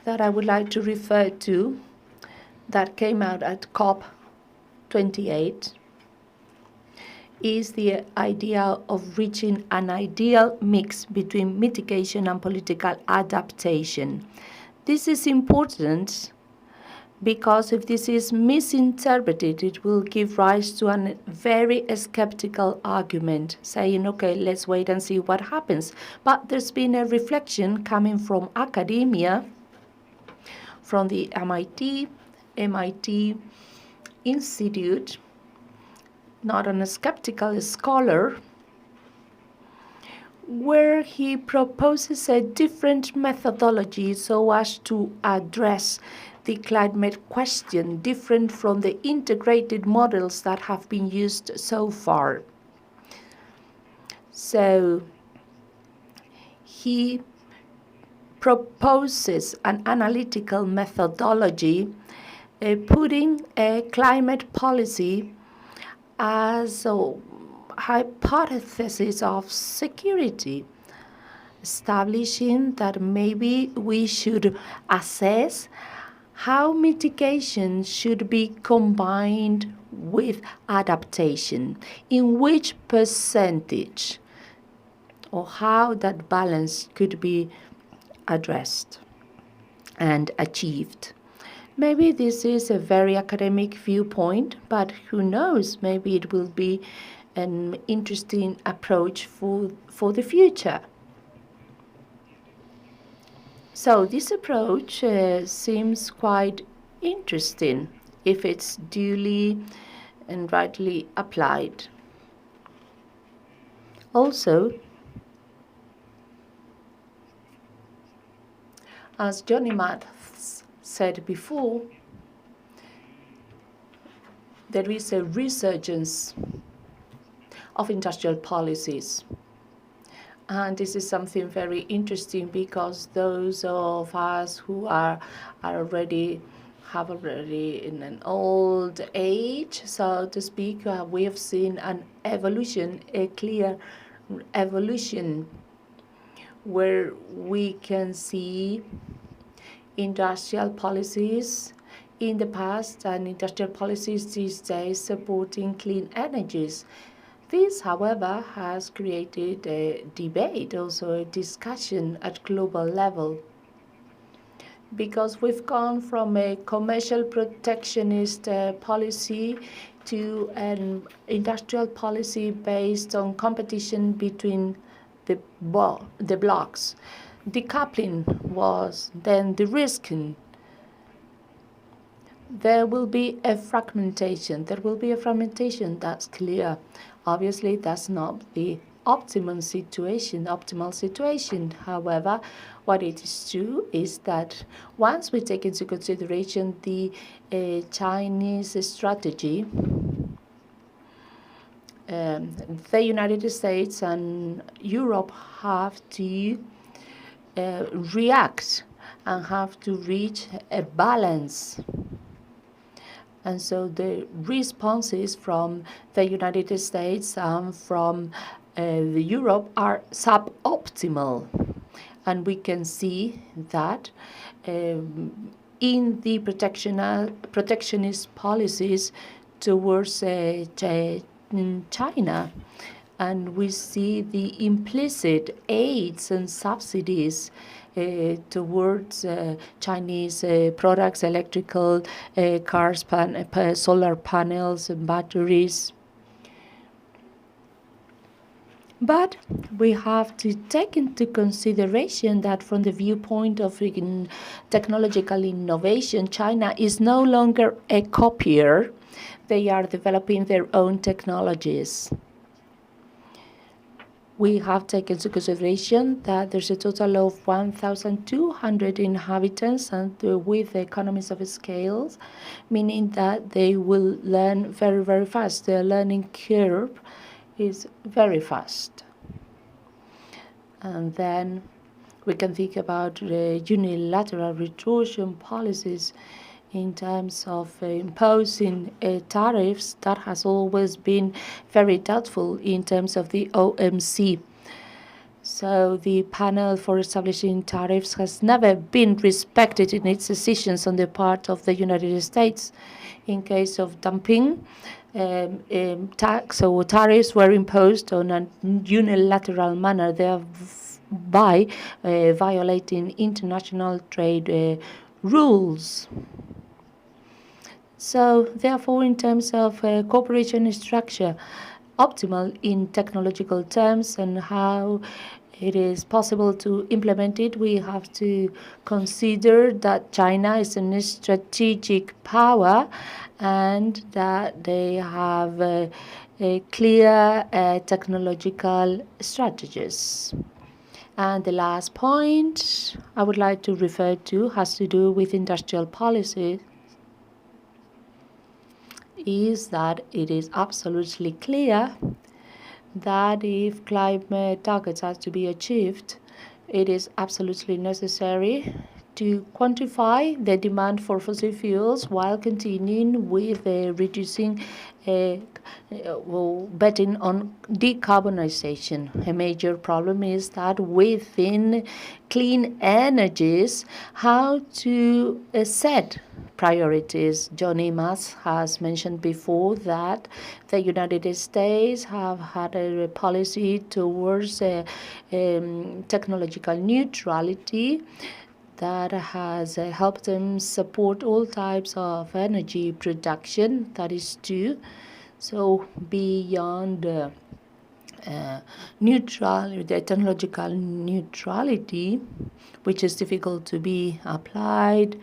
that I would like to refer to that came out at COP28 is the idea of reaching an ideal mix between mitigation and political adaptation. This is important because if this is misinterpreted, it will give rise to a very skeptical argument, saying, okay, let's wait and see what happens. But there's been a reflection coming from academia, from the MIT Institute, not a skeptical scholar, where he proposes a different methodology so as to address the climate question, different from the integrated models that have been used so far. So he proposes an analytical methodology putting a climate policy as a hypothesis of security, establishing that maybe we should assess how mitigation should be combined with adaptation, in which percentage, or how that balance could be addressed and achieved. Maybe this is a very academic viewpoint, but who knows, maybe it will be an interesting approach for the future. So this approach seems quite interesting if it's duly and rightly applied. Also, as Johnny Maths said before, there is a resurgence of industrial policies. And this is something very interesting because those of us who have already in an old age, so to speak, we have seen an evolution, a clear evolution, where we can see industrial policies in the past and industrial policies these days supporting clean energies. This, however, has created a debate, also a discussion at global level, because we've gone from a commercial protectionist policy to an industrial policy based on competition between the blocks. Decoupling was then de-risking. There will be a fragmentation. That's clear. Obviously, that's not the optimal situation. However, what it is true is that once we take into consideration the Chinese strategy, the United States and Europe have to react and have to reach a balance. And so the responses from the United States and from Europe are suboptimal. And we can see that in the protectionist policies towards China. And we see the implicit aids and subsidies towards Chinese products, electrical cars, solar panels, and batteries. But we have to take into consideration that from the viewpoint of technological innovation, China is no longer a copier. They are developing their own technologies. we have taken into consideration that there's a total of 1,200 inhabitants, and with the economies of scales, meaning that they will learn very, very fast. The learning curve is very fast. And then we can think about unilateral retortion policies in terms of imposing tariffs. That has always been very doubtful in terms of the OMC. So the panel for establishing tariffs has never been respected in its decisions on the part of the United States. In case of dumping, tax or tariffs were imposed on a unilateral manner, thereby violating international trade rules. So therefore, in terms of cooperation structure, optimal in technological terms and how it is possible to implement it, we have to consider that China is a strategic power and that they have a clear technological strategies. And the last point I would like to refer to has to do with industrial policy, is that it is absolutely clear that if climate targets are to be achieved, it is absolutely necessary to quantify the demand for fossil fuels while continuing with reducing betting on decarbonization. A major problem is that within clean energies, how to set priorities. Johnny Mas has mentioned before that the United States have had a policy towards technological neutrality that has helped them support all types of energy production. That is true. So beyond the technological neutrality, which is difficult to be applied,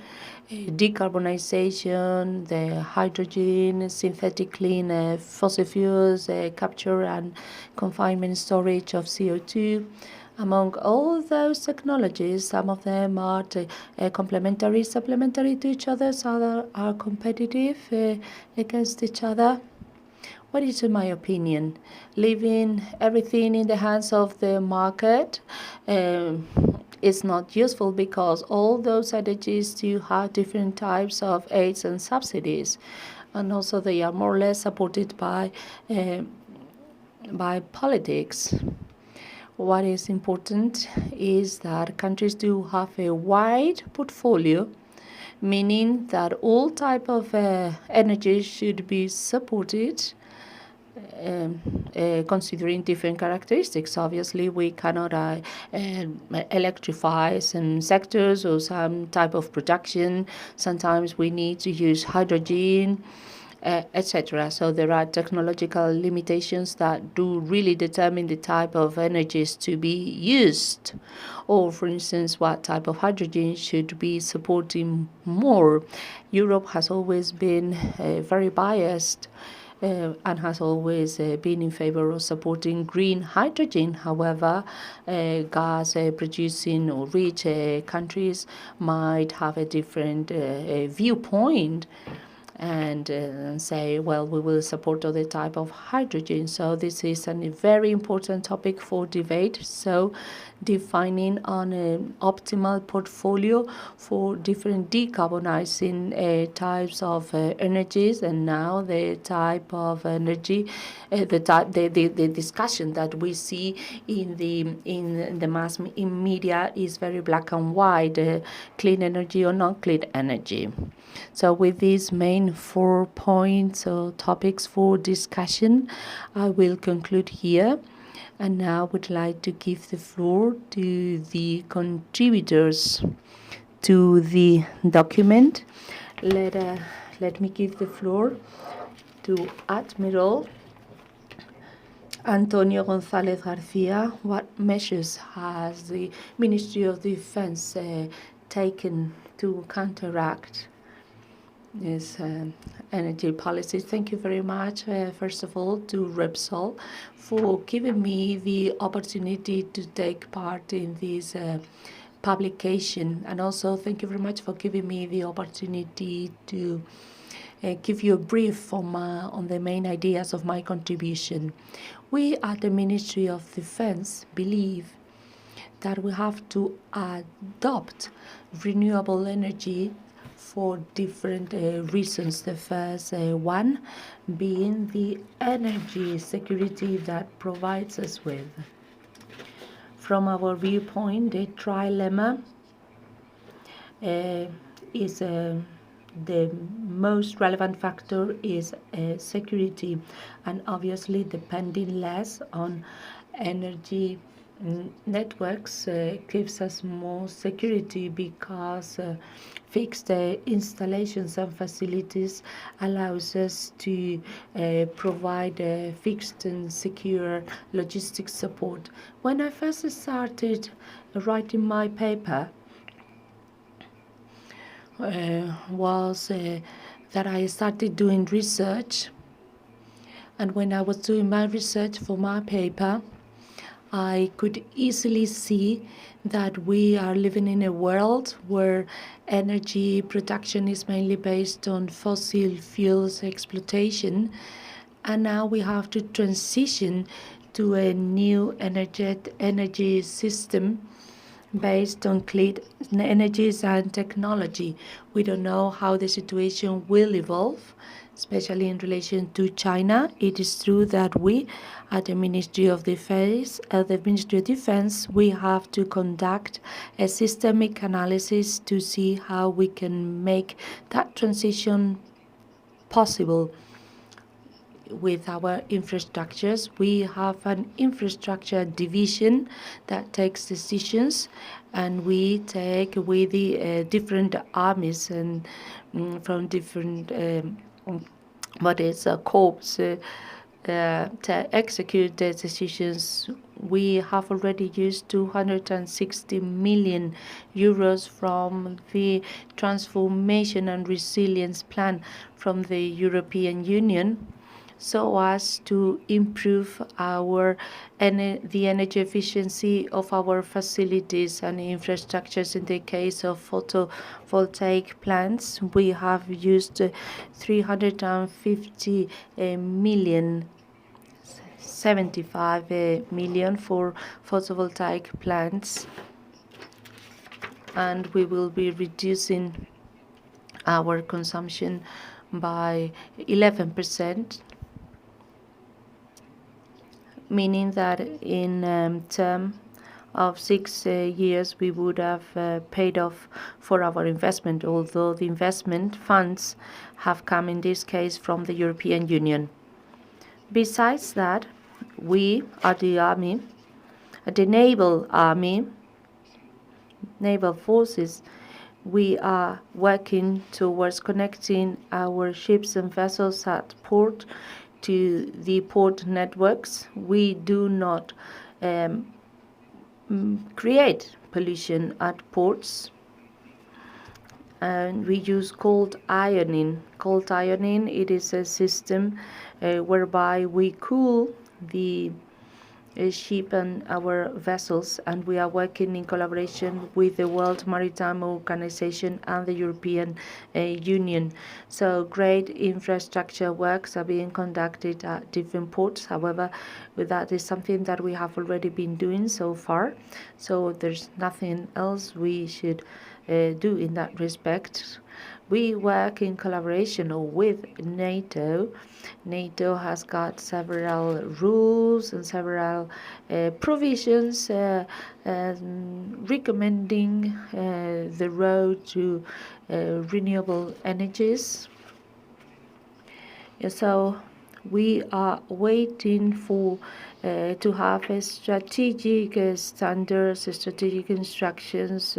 decarbonization, the hydrogen, synthetic clean fossil fuels, capture and confinement storage of CO2. Among all those technologies, some of them are complementary, supplementary to each other, some are competitive against each other. What is my opinion? Leaving everything in the hands of the market is not useful, because all those energies do have different types of aids and subsidies, and also they are more or less supported by politics. What is important is that countries do have a wide portfolio, meaning that all type of energy should be supported, considering different characteristics. Obviously, we cannot electrify some sectors or some type of production. Sometimes we need to use hydrogen, etc. So there are technological limitations that do really determine the type of energies to be used, or for instance, what type of hydrogen should be supporting more. Europe has always been very biased and has always been in favor of supporting green hydrogen. However, gas producing or rich countries might have a different viewpoint and say, well, we will support other type of hydrogen. So this is a very important topic for debate. So defining on an optimal portfolio for different decarbonizing types of energies, and now the type of energy, the discussion that we see in the mass media is very black and white, clean energy or non-clean energy. So with these main 4 points or topics for discussion, I will conclude here. And now I would like to give the floor to the contributors to the document. Let me give the floor to Admiral Antonio González García. What measures has the Ministry of Defense taken to counteract energy policy. Thank you very much, first of all, to Repsol for giving me the opportunity to take part in this publication. And also, thank you very much for giving me the opportunity to give you a brief on the main ideas of my contribution. We at the Ministry of Defense believe that we have to adopt renewable energy for different reasons. The first one being the energy security that provides us with. From our viewpoint, the trilemma is the most relevant factor is security, and obviously depending less on energy networks gives us more security because fixed installations and facilities allows us to provide fixed and secure logistics support. When I first started writing my paper, was that I started doing research, and when I was doing my research for my paper, I could easily see that we are living in a world where energy production is mainly based on fossil fuels exploitation, and now we have to transition to a new energy system based on clean energies and technology. We don't know how the situation will evolve, especially in relation to China. It is true that we, at the Ministry of Defense, we have to conduct a systemic analysis to see how we can make that transition possible. With our infrastructures, we have an infrastructure division that takes decisions, and we take with the different armies and from different corps to execute the decisions. We have already used 260 million euros from the Transformation and Resilience Plan from the European Union, so as to improve the energy efficiency of our facilities and infrastructures. In the case of photovoltaic plants, we have used 350 million, 75 million for photovoltaic plants, and we will be reducing our consumption by 11%. Meaning that in term of 6 years we would have paid off for our investment, although the investment funds have come in this case from the European Union. Besides that, we at the Army, at the Naval Forces, we are working towards connecting our ships and vessels at port to the port networks. We do not create pollution at ports, and we use cold ironing. Cold ironing, it is a system whereby we cool the ship and our vessels, and we are working in collaboration with the World Maritime Organization and the European Union. So great infrastructure works are being conducted at different ports. However, that is something that we have already been doing so far. So there's nothing else we should do in that respect. We work in collaboration with NATO. NATO has got several rules and several provisions recommending the road to renewable energies. So we are waiting for to have a strategic standards, strategic instructions,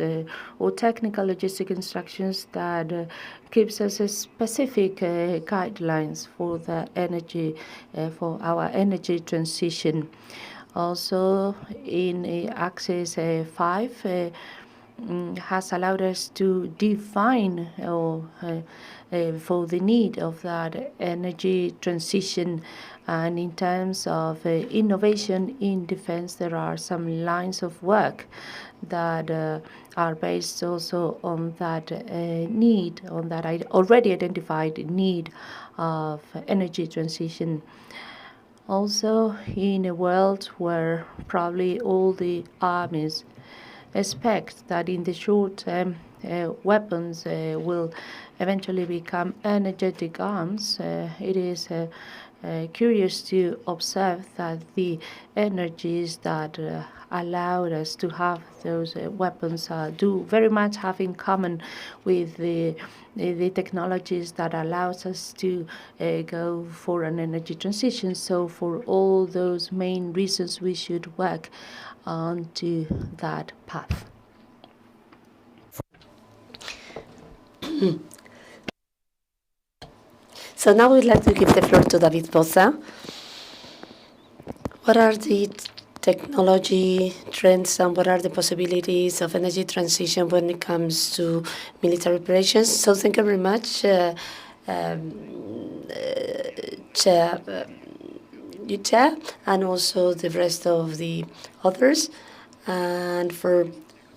or technical logistic instructions that gives us a specific guidelines for the energy, for our energy transition. Also, in Axis 5, has allowed us to define for the need of that energy transition. And in terms of innovation in defense, there are some lines of work that are based also on that need, on that already identified need of energy transition. Also, in a world where probably all the armies expect that in the short term weapons will eventually become energetic arms, it is curious to observe that the energies that allowed us to have those weapons do very much have in common with the technologies that allows us to go for an energy transition. So for all those main reasons, we should work onto that path. So now we'd like to give the floor to David Poza. What are the technology trends and what are the possibilities of energy transition when it comes to military operations? So thank you very much, Chair, you Chair, and also the rest of the others, and for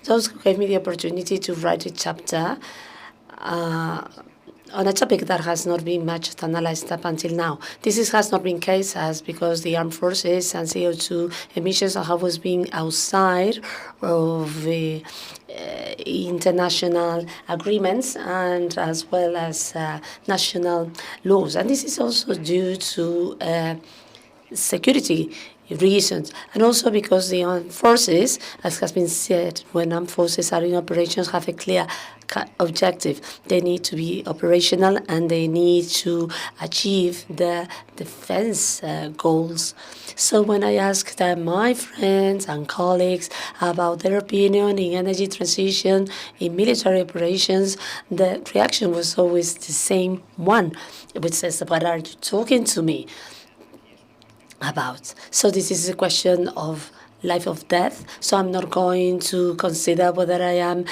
those who gave me the opportunity to write a chapter on a topic that has not been much analyzed up until now. This has not been case as because the armed forces and CO2 emissions have always been outside of the international agreements and as well as national laws. And this is also due to security reasons, and also because the armed forces, as has been said, when armed forces are in operations, have a clear objective. They need to be operational and they need to achieve the defense goals. So when I asked my friends and colleagues about their opinion in energy transition, in military operations, the reaction was always the same one, which says, what are you talking to me about? So this is a question of life or death. So I'm not going to consider whether I am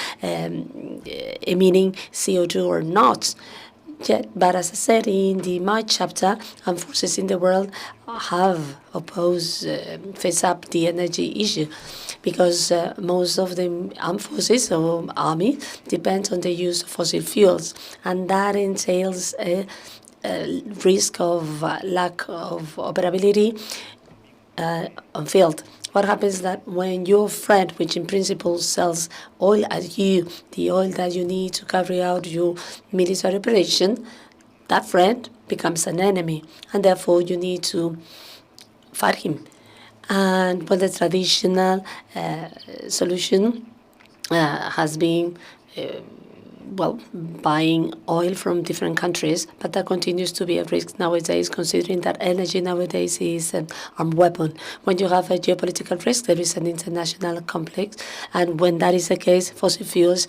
emitting CO2 or not. Yet, but as I said in my chapter, armed forces in the world have face up the energy issue because most of the armed forces or army depend on the use of fossil fuels, and that entails a risk of lack of operability on field. What happens is that when your friend, which in principle sells oil at you, the oil that you need to carry out your military operation, that friend becomes an enemy, and therefore you need to fight him. And well, the traditional solution has been buying oil from different countries, but that continues to be a risk nowadays, considering that energy nowadays is an armed weapon. When you have a geopolitical risk, there is an international conflict, and when that is the case, fossil fuels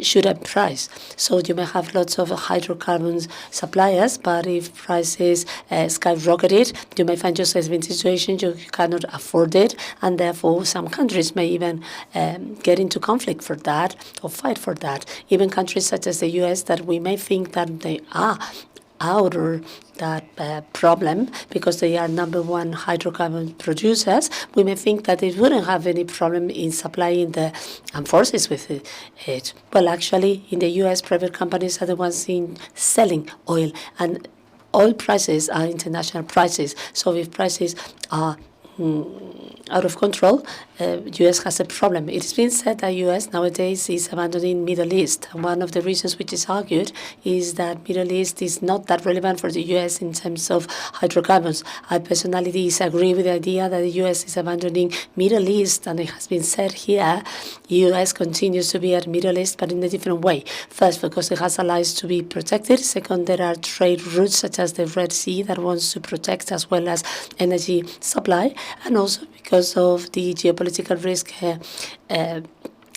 shoot up price. So you may have lots of hydrocarbons suppliers, but if prices skyrocketed, you may find yourself in a situation you cannot afford it, and therefore some countries may even get into conflict for that or fight for that. Even countries such as the US, that we may think that they are out of that problem because they are #1 hydrocarbon producers, we may think that they wouldn't have any problem in supplying the armed forces with it. Well, actually, in the US, private companies are the ones selling oil, and oil prices are international prices. So if prices are out of control, U.S. has a problem. It's been said that U.S. nowadays is abandoning Middle East. And one of the reasons which is argued is that Middle East is not that relevant for the U.S. in terms of hydrocarbons. I personally disagree with the idea that the U.S. is abandoning Middle East, and it has been said here, U.S. continues to be at Middle East, but in a different way. First, because it has allies to be protected. Second, there are trade routes such as the Red Sea that wants to protect, as well as energy supply, and also because of the geopolitical risk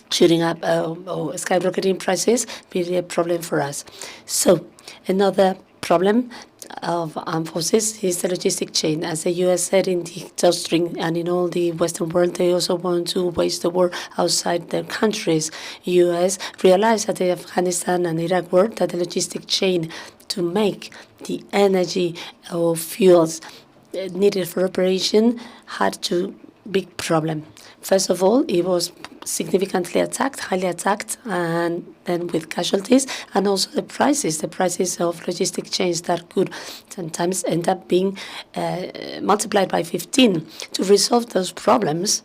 shooting up or skyrocketing prices be a problem for us. So another problem of armed forces is the logistic chain. As the U.S. said in the doctrine and in all the Western world, they also want to wage the war outside their countries. U.S. realized at the Afghanistan and Iraq war that the logistic chain to make the energy or fuels needed for operation had a big problem. First of all, it was significantly attacked, highly attacked, and then with casualties, and also the prices of logistic chains that could sometimes end up being multiplied by 15. To resolve those problems,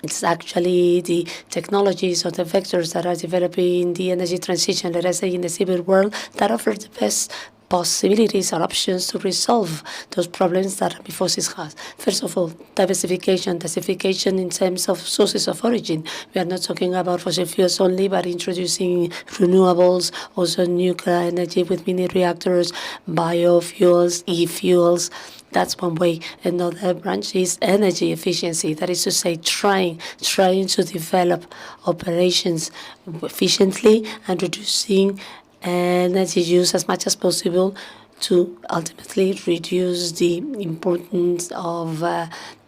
it's actually the technologies or the vectors that are developing the energy transition, let us say in the civil world, that offer the best possibilities or options to resolve those problems that armed forces has. First of all, diversification in terms of sources of origin. We are not talking about fossil fuels only, but introducing renewables, also nuclear energy with mini reactors, biofuels, e-fuels. That's one way. Another branch is energy efficiency. That is to say, trying to develop operations efficiently and reducing energy use as much as possible to ultimately reduce the importance of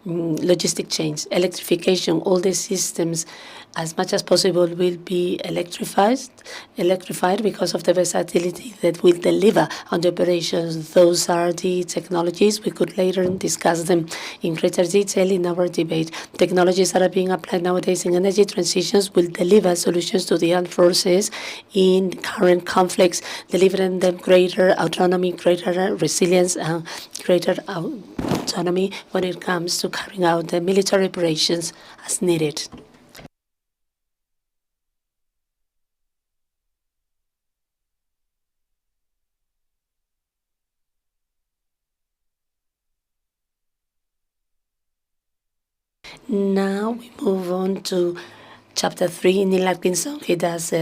logistic chains. Electrification, all the systems as much as possible will be electrified because of the versatility that will deliver on the operations. Those are the technologies. We could later discuss them in greater detail in our debate. Technologies that are being applied nowadays in energy transitions will deliver solutions to the armed forces in current conflicts, delivering them greater autonomy, greater resilience, and greater autonomy when it comes to carrying out the military operations as needed. Now we move on to chapter 3 in Neil Atkinson. He does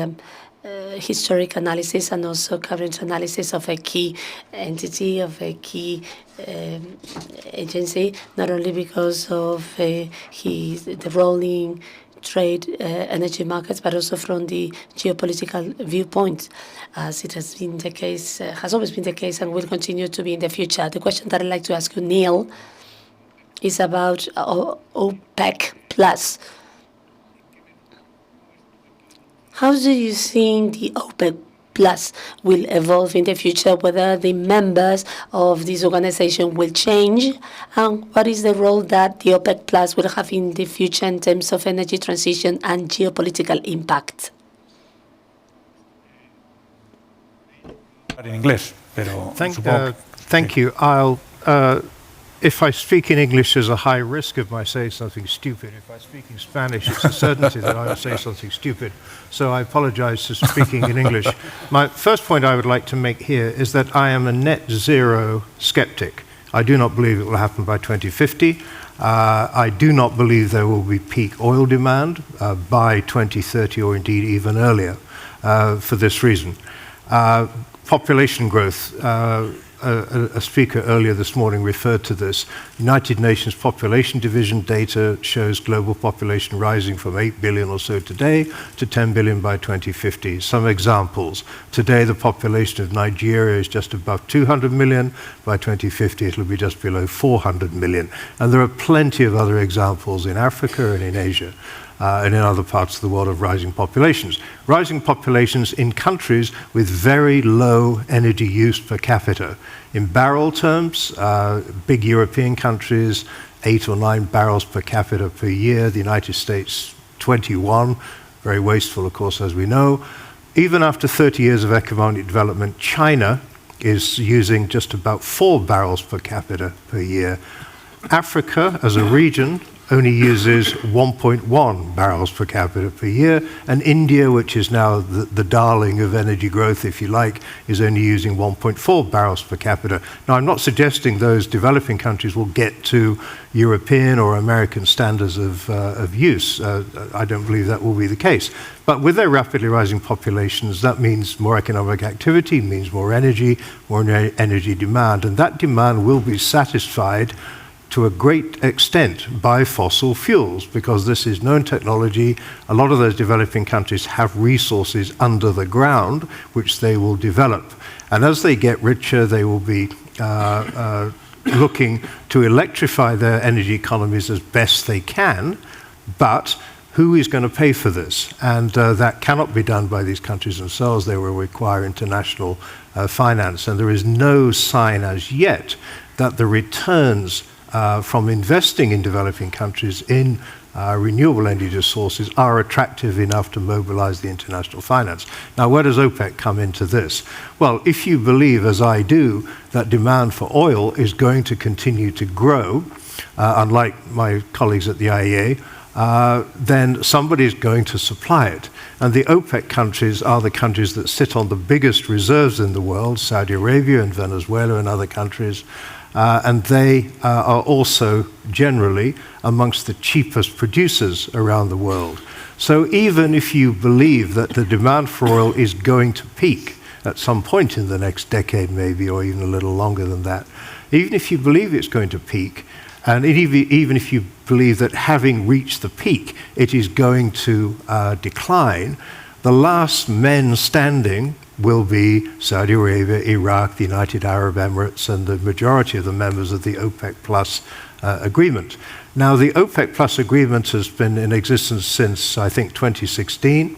historic analysis and also current analysis of a key entity, of a key agency, not only because of the role in trade energy markets, but also from the geopolitical viewpoint, as it has been the case, has always been the case, and will continue to be in the future. The question that I'd like to ask you, Neil, is about OPEC Plus. How do you think the OPEC Plus will evolve in the future, whether the members of this organization will change, and what is the role that the OPEC Plus will have in the future in terms of energy transition and geopolitical impact? In English, pero thank you. If I speak in English, there's a high risk of my saying something stupid. If I speak in Spanish, it's a certainty that I will say something stupid. So I apologize for speaking in English. My first point I would like to make here is that I am a net zero skeptic. I do not believe it will happen by 2050. I do not believe there will be peak oil demand by 2030 or indeed even earlier for this reason. Population growth. A speaker earlier this morning referred to this. United Nations Population Division data shows global population rising from 8 billion or so today to 10 billion by 2050. Some examples. Today the population of Nigeria is just above 200 million. By 2050 it'll be just below 400 million. And there are plenty of other examples in Africa and in Asia. And in other parts of the world of rising populations. Rising populations in countries with very low energy use per capita. In barrel terms, big European countries, 8 or 9 barrels per capita per year. The United States, 21, very wasteful, of course, as we know. Even after 30 years of economic development, China is using just about 4 barrels per capita per year. Africa, as a region, only uses 1.1 barrels per capita per year, and India, which is now the darling of energy growth, if you like, is only using 1.4 barrels per capita. Now, I'm not suggesting those developing countries will get to European or American standards of use. I don't believe that will be the case. But with their rapidly rising populations, that means more economic activity, means more energy demand, and that demand will be satisfied to a great extent by fossil fuels, because this is known technology. A lot of those developing countries have resources under the ground which they will develop. And as they get richer, they will be looking to electrify their energy economies as best they can, but who is going to pay for this? And that cannot be done by these countries themselves. They will require international finance. And there is no sign as yet that the returns from investing in developing countries in renewable energy sources are attractive enough to mobilize the international finance. Now, where does OPEC come into this? Well, if you believe, as I do, that demand for oil is going to continue to grow, unlike my colleagues at the IEA, then somebody is going to supply it. And the OPEC countries are the countries that sit on the biggest reserves in the world, Saudi Arabia and Venezuela and other countries, and they are also generally amongst the cheapest producers around the world. So even if you believe that the demand for oil is going to peak at some point in the next decade maybe, or even a little longer than that, even if you believe it's going to peak, and even if you believe that having reached the peak, it is going to decline, the last men standing will be Saudi Arabia, Iraq, the United Arab Emirates, and the majority of the members of the OPEC Plus agreement. Now, the OPEC Plus agreement has been in existence since, I think, 2016.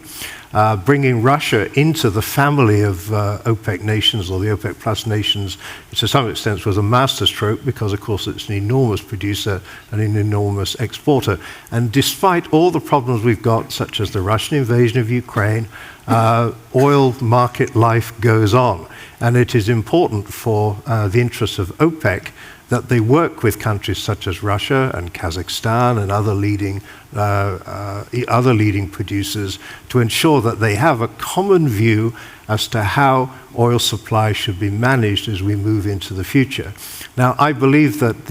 Bringing Russia into the family of OPEC nations, or the OPEC Plus nations, to some extent was a masterstroke, because of course it's an enormous producer and an enormous exporter. And despite all the problems we've got, such as the Russian invasion of Ukraine, oil market life goes on. And it is important for the interests of OPEC that they work with countries such as Russia and Kazakhstan and other leading producers to ensure that they have a common view as to how oil supply should be managed as we move into the future. Now, I believe that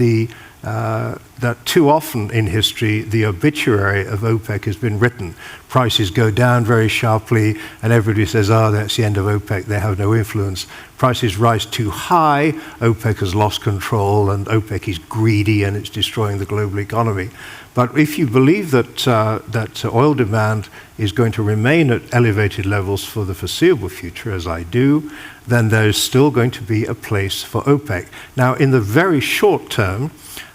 that too often in history, the obituary of OPEC has been written. Prices go down very sharply, and everybody says, oh, that's the end of OPEC, they have no influence. Prices rise too high, OPEC has lost control, and OPEC is greedy and it's destroying the global economy. But if you believe that oil demand is going to remain at elevated levels for the foreseeable future, as I do, then there's still going to be a place for OPEC. Now, in the very short term,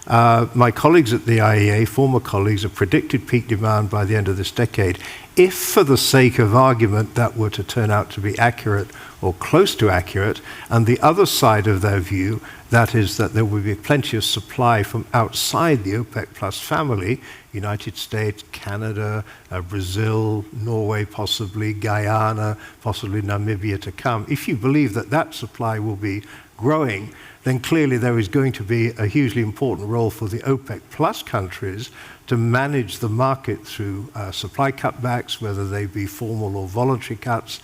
my colleagues at the IEA, former colleagues, have predicted peak demand by the end of this decade. If, for the sake of argument, that were to turn out to be accurate or close to accurate, and the other side of their view, that is that there will be plenty of supply from outside the OPEC Plus family, United States, Canada, Brazil, Norway possibly, Guyana, possibly Namibia to come. If you believe that that supply will be growing, then clearly there is going to be a hugely important role for the OPEC Plus countries to manage the market through supply cutbacks, whether they be formal or voluntary cuts,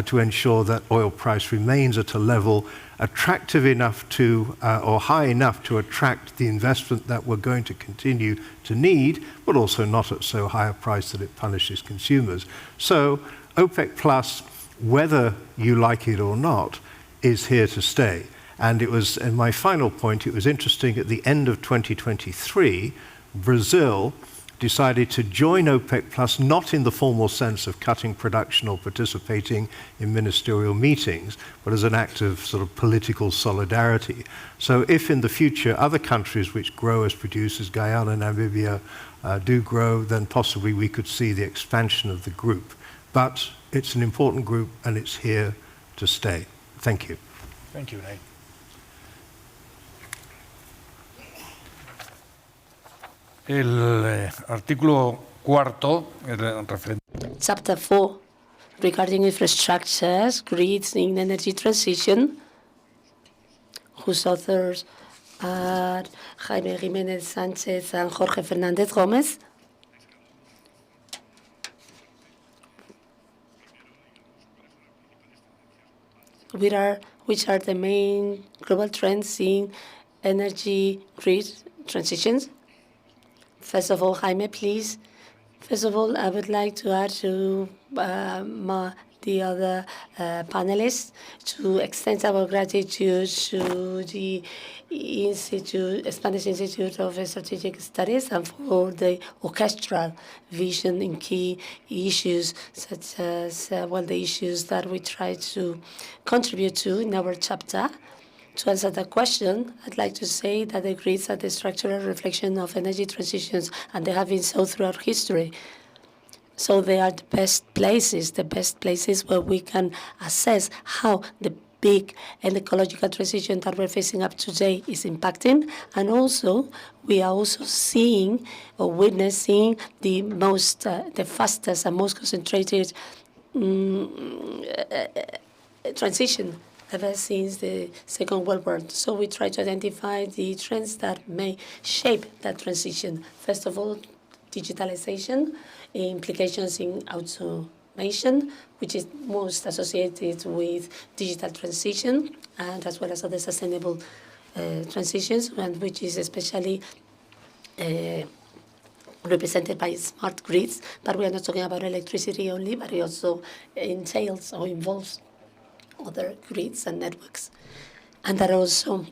to ensure that oil price remains at a level attractive enough to, or high enough to attract the investment that we're going to continue to need, but also not at so high a price that it punishes consumers. So OPEC Plus, whether you like it or not, is here to stay. And it was, and my final point, it was interesting, at the end of 2023, Brazil decided to join OPEC Plus, not in the formal sense of cutting production or participating in ministerial meetings, but as an act of sort of political solidarity. So if in the future other countries which grow as producers, Guyana, Namibia, do grow, then possibly we could see the expansion of the group. But it's an important group and it's here to stay. Thank you. Thank you, Nate. El artículo cuarto, referente. Chapter 4, regarding infrastructures, grids in energy transition, whose authors are Jaime Menéndez Sánchez and Jorge Fernández Gómez. Which are the main global trends in energy grid transitions? First of all, Jaime, please. First of all, I would like to add to the the other panelists to extend our gratitude to the Spanish Institute of Strategic Studies and for the orchestral vision in key issues such as the issues that we try to contribute to in our chapter. To answer the question, I'd like to say that the grids are the structural reflection of energy transitions, and they have been so throughout history. So they are the best places where we can assess how the big and ecological transition that we're facing up today is impacting. And also, we are also seeing or witnessing the fastest and most concentrated transition ever since the Second World War. So we try to identify the trends that may shape that transition. First of all, digitalization, implications in automation, which is most associated with digital transition, and as well as other sustainable transitions, and which is especially represented by smart grids. But we are not talking about electricity only, but it also entails or involves other grids and networks. And that also,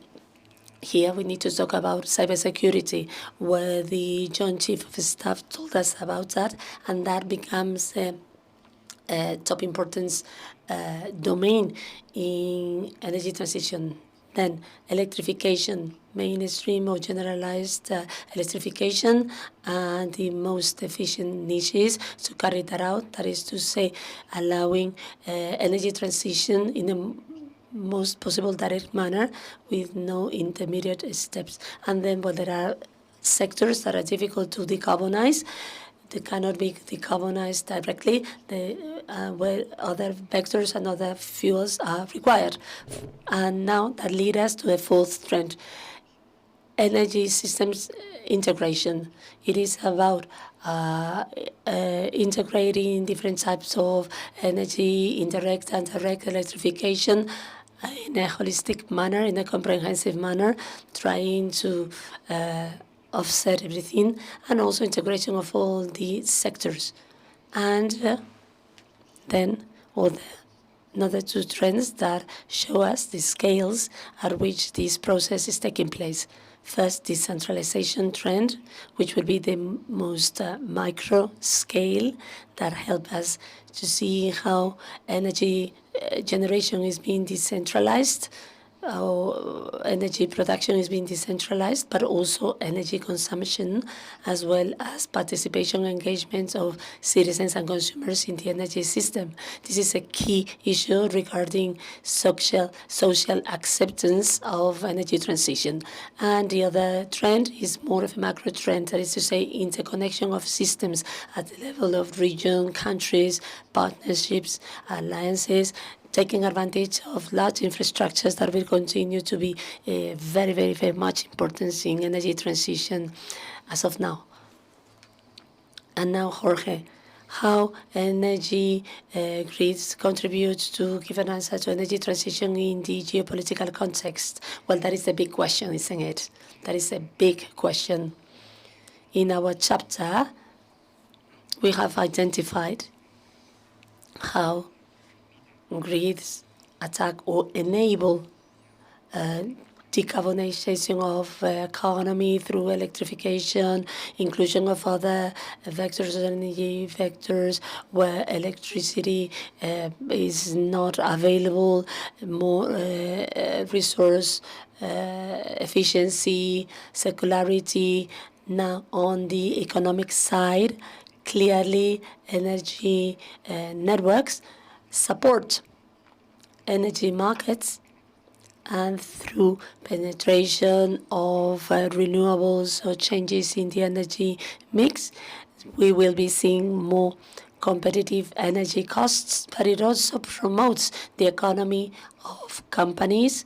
here we need to talk about cybersecurity, where the Joint Chief of Staff told us about that, and that becomes a top importance domain in energy transition. Then electrification, mainstream or generalized electrification, and the most efficient niches to carry that out. That is to say, allowing energy transition in the most possible direct manner with no intermediate steps. And then, there are sectors that are difficult to decarbonize. They cannot be decarbonized directly, where other vectors and other fuels are required. And now that leads us to a fourth trend, energy systems integration. It is about integrating different types of energy, indirect and direct electrification, in a holistic manner, in a comprehensive manner, trying to offset everything, and also integration of all the sectors. And then another two trends that show us the scales at which this process is taking place. First, decentralization trend, which will be the most micro scale that help us to see how energy generation is being decentralized, how energy production is being decentralized, but also energy consumption, as well as participation engagement of citizens and consumers in the energy system. This is a key issue regarding social acceptance of energy transition. And the other trend is more of a macro trend, that is to say, interconnection of systems at the level of region, countries, partnerships, alliances, taking advantage of large infrastructures that will continue to be very, very, very much important in energy transition as of now. And now, Jorge, how energy grids contribute to give an answer to energy transition in the geopolitical context? Well, that is a big question, isn't it? That is a big question. In our chapter, we have identified how grids attack or enable decarbonization of economy through electrification, inclusion of other vectors, energy vectors, where electricity is not available, more resource efficiency, circularity. Now, on the economic side, clearly energy networks support energy markets, and through penetration of renewables or changes in the energy mix, we will be seeing more competitive energy costs, but it also promotes the economy of companies,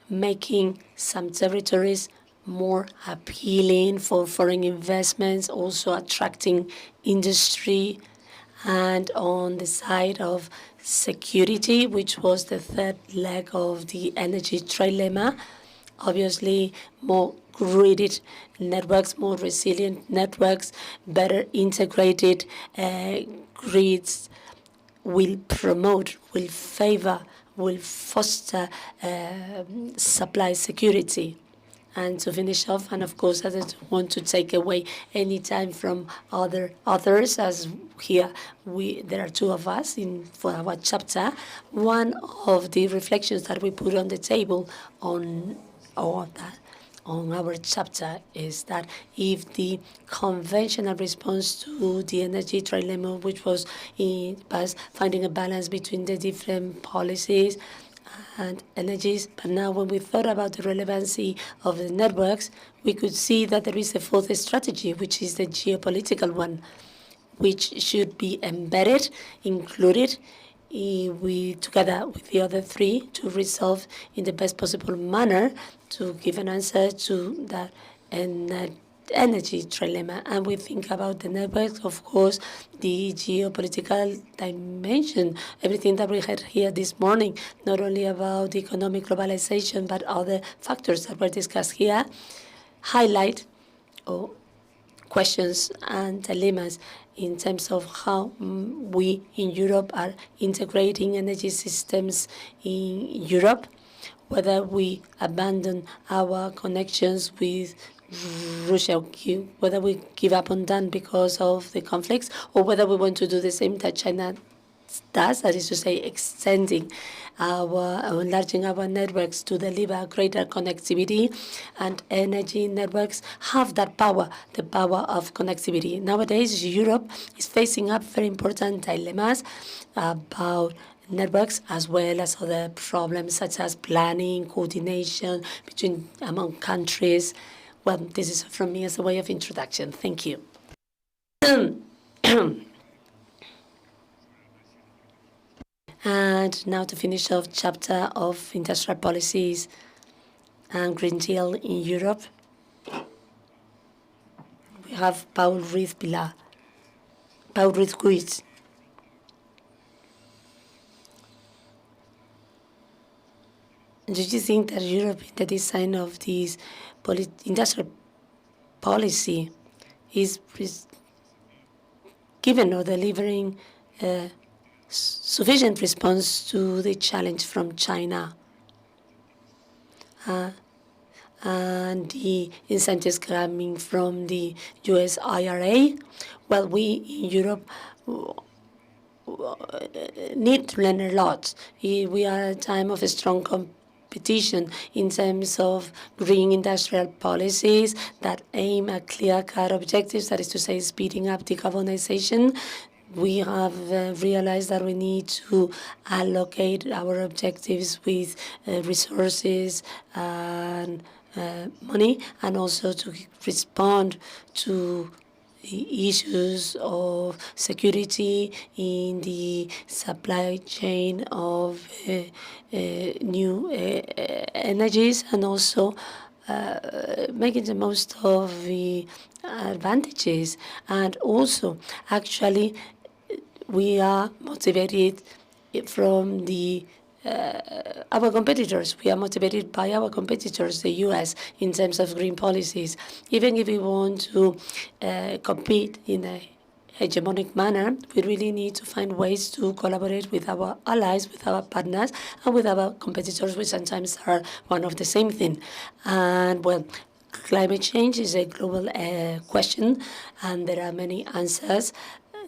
making some territories more appealing for foreign investments, also attracting industry. And on the side of security, which was the third leg of the energy trilemma, obviously more gridded networks, more resilient networks, better integrated grids will promote, will favor, will foster supply security. And to finish off, and of course, I don't want to take away any time from other authors, as here there are two of us for our chapter. One of the reflections that we put on the table on our chapter is that if the conventional response to the energy trilemma, which was finding a balance between the different policies and energies, but now when we thought about the relevancy of the networks, we could see that there is a fourth strategy, which is the geopolitical one, which should be embedded, included, together with the other three, to resolve in the best possible manner, to give an answer to that energy trilemma. And we think about the networks, of course, the geopolitical dimension, everything that we had here this morning, not only about economic globalization, but other factors that were discussed here, highlight questions and dilemmas in terms of how we in Europe are integrating energy systems in Europe, whether we abandon our connections with Russia, whether we give up on that because of the conflicts, or whether we want to do the same that China does, that is to say, enlarging our networks to deliver greater connectivity, and energy networks have that power, the power of connectivity. Nowadays, Europe is facing up very important dilemmas about networks, as well as other problems such as planning, coordination among countries. Well, this is from me as a way of introduction. Thank you. And now to finish off chapter of industrial policies and Green Deal in Europe, we have Paul Ruiz-Guiz. Do you think that Europe, in the design of this industrial policy, is given or delivering a sufficient response to the challenge from China and the incentives coming from the US IRA? Well, we in Europe need to learn a lot. We are at a time of a strong competition in terms of green industrial policies that aim at clear-cut objectives, that is to say, speeding up decarbonization. We have realized that we need to allocate our objectives with resources and money, and also to respond to the issues of security in the supply chain of new energies, and also making the most of the advantages. And also, actually, we are motivated from our competitors. We are motivated by our competitors, the US, in terms of green policies. Even if we want to compete in a hegemonic manner, we really need to find ways to collaborate with our allies, with our partners, and with our competitors, which sometimes are one of the same thing. And well, climate change is a global question, and there are many answers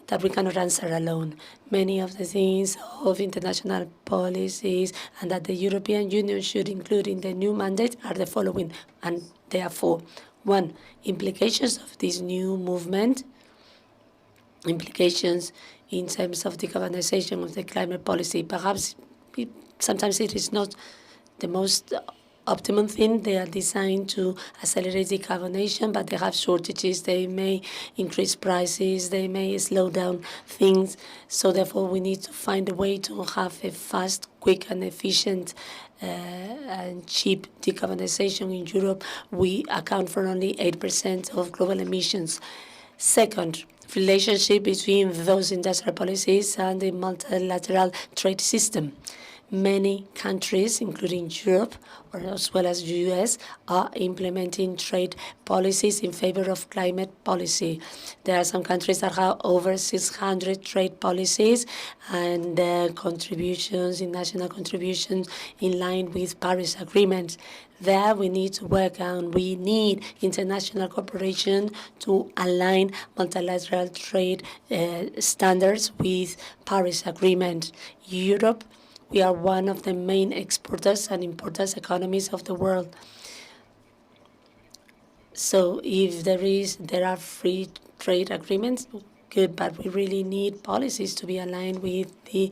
that we cannot answer alone. Many of the things of international policies and that the European Union should include in the new mandate are the following, and therefore, one, implications of this new movement, implications in terms of decarbonization of the climate policy. Perhaps sometimes it is not the most optimum thing. They are designed to accelerate decarbonization, but they have shortages. They may increase prices. They may slow down things. So therefore, we need to find a way to have a fast, quick, and efficient and cheap decarbonization in Europe. We account for only 8% of global emissions. Second, relationship between those industrial policies and the multilateral trade system. Many countries, including Europe, or as well as the US, are implementing trade policies in favor of climate policy. There are some countries that have over 600 trade policies and contributions, in national contributions, in line with Paris Agreement. There we need to work on. We need international cooperation to align multilateral trade standards with Paris Agreement. Europe, we are one of the main exporters and importers economies of the world. So if there are free trade agreements, good, but we really need policies to be aligned with the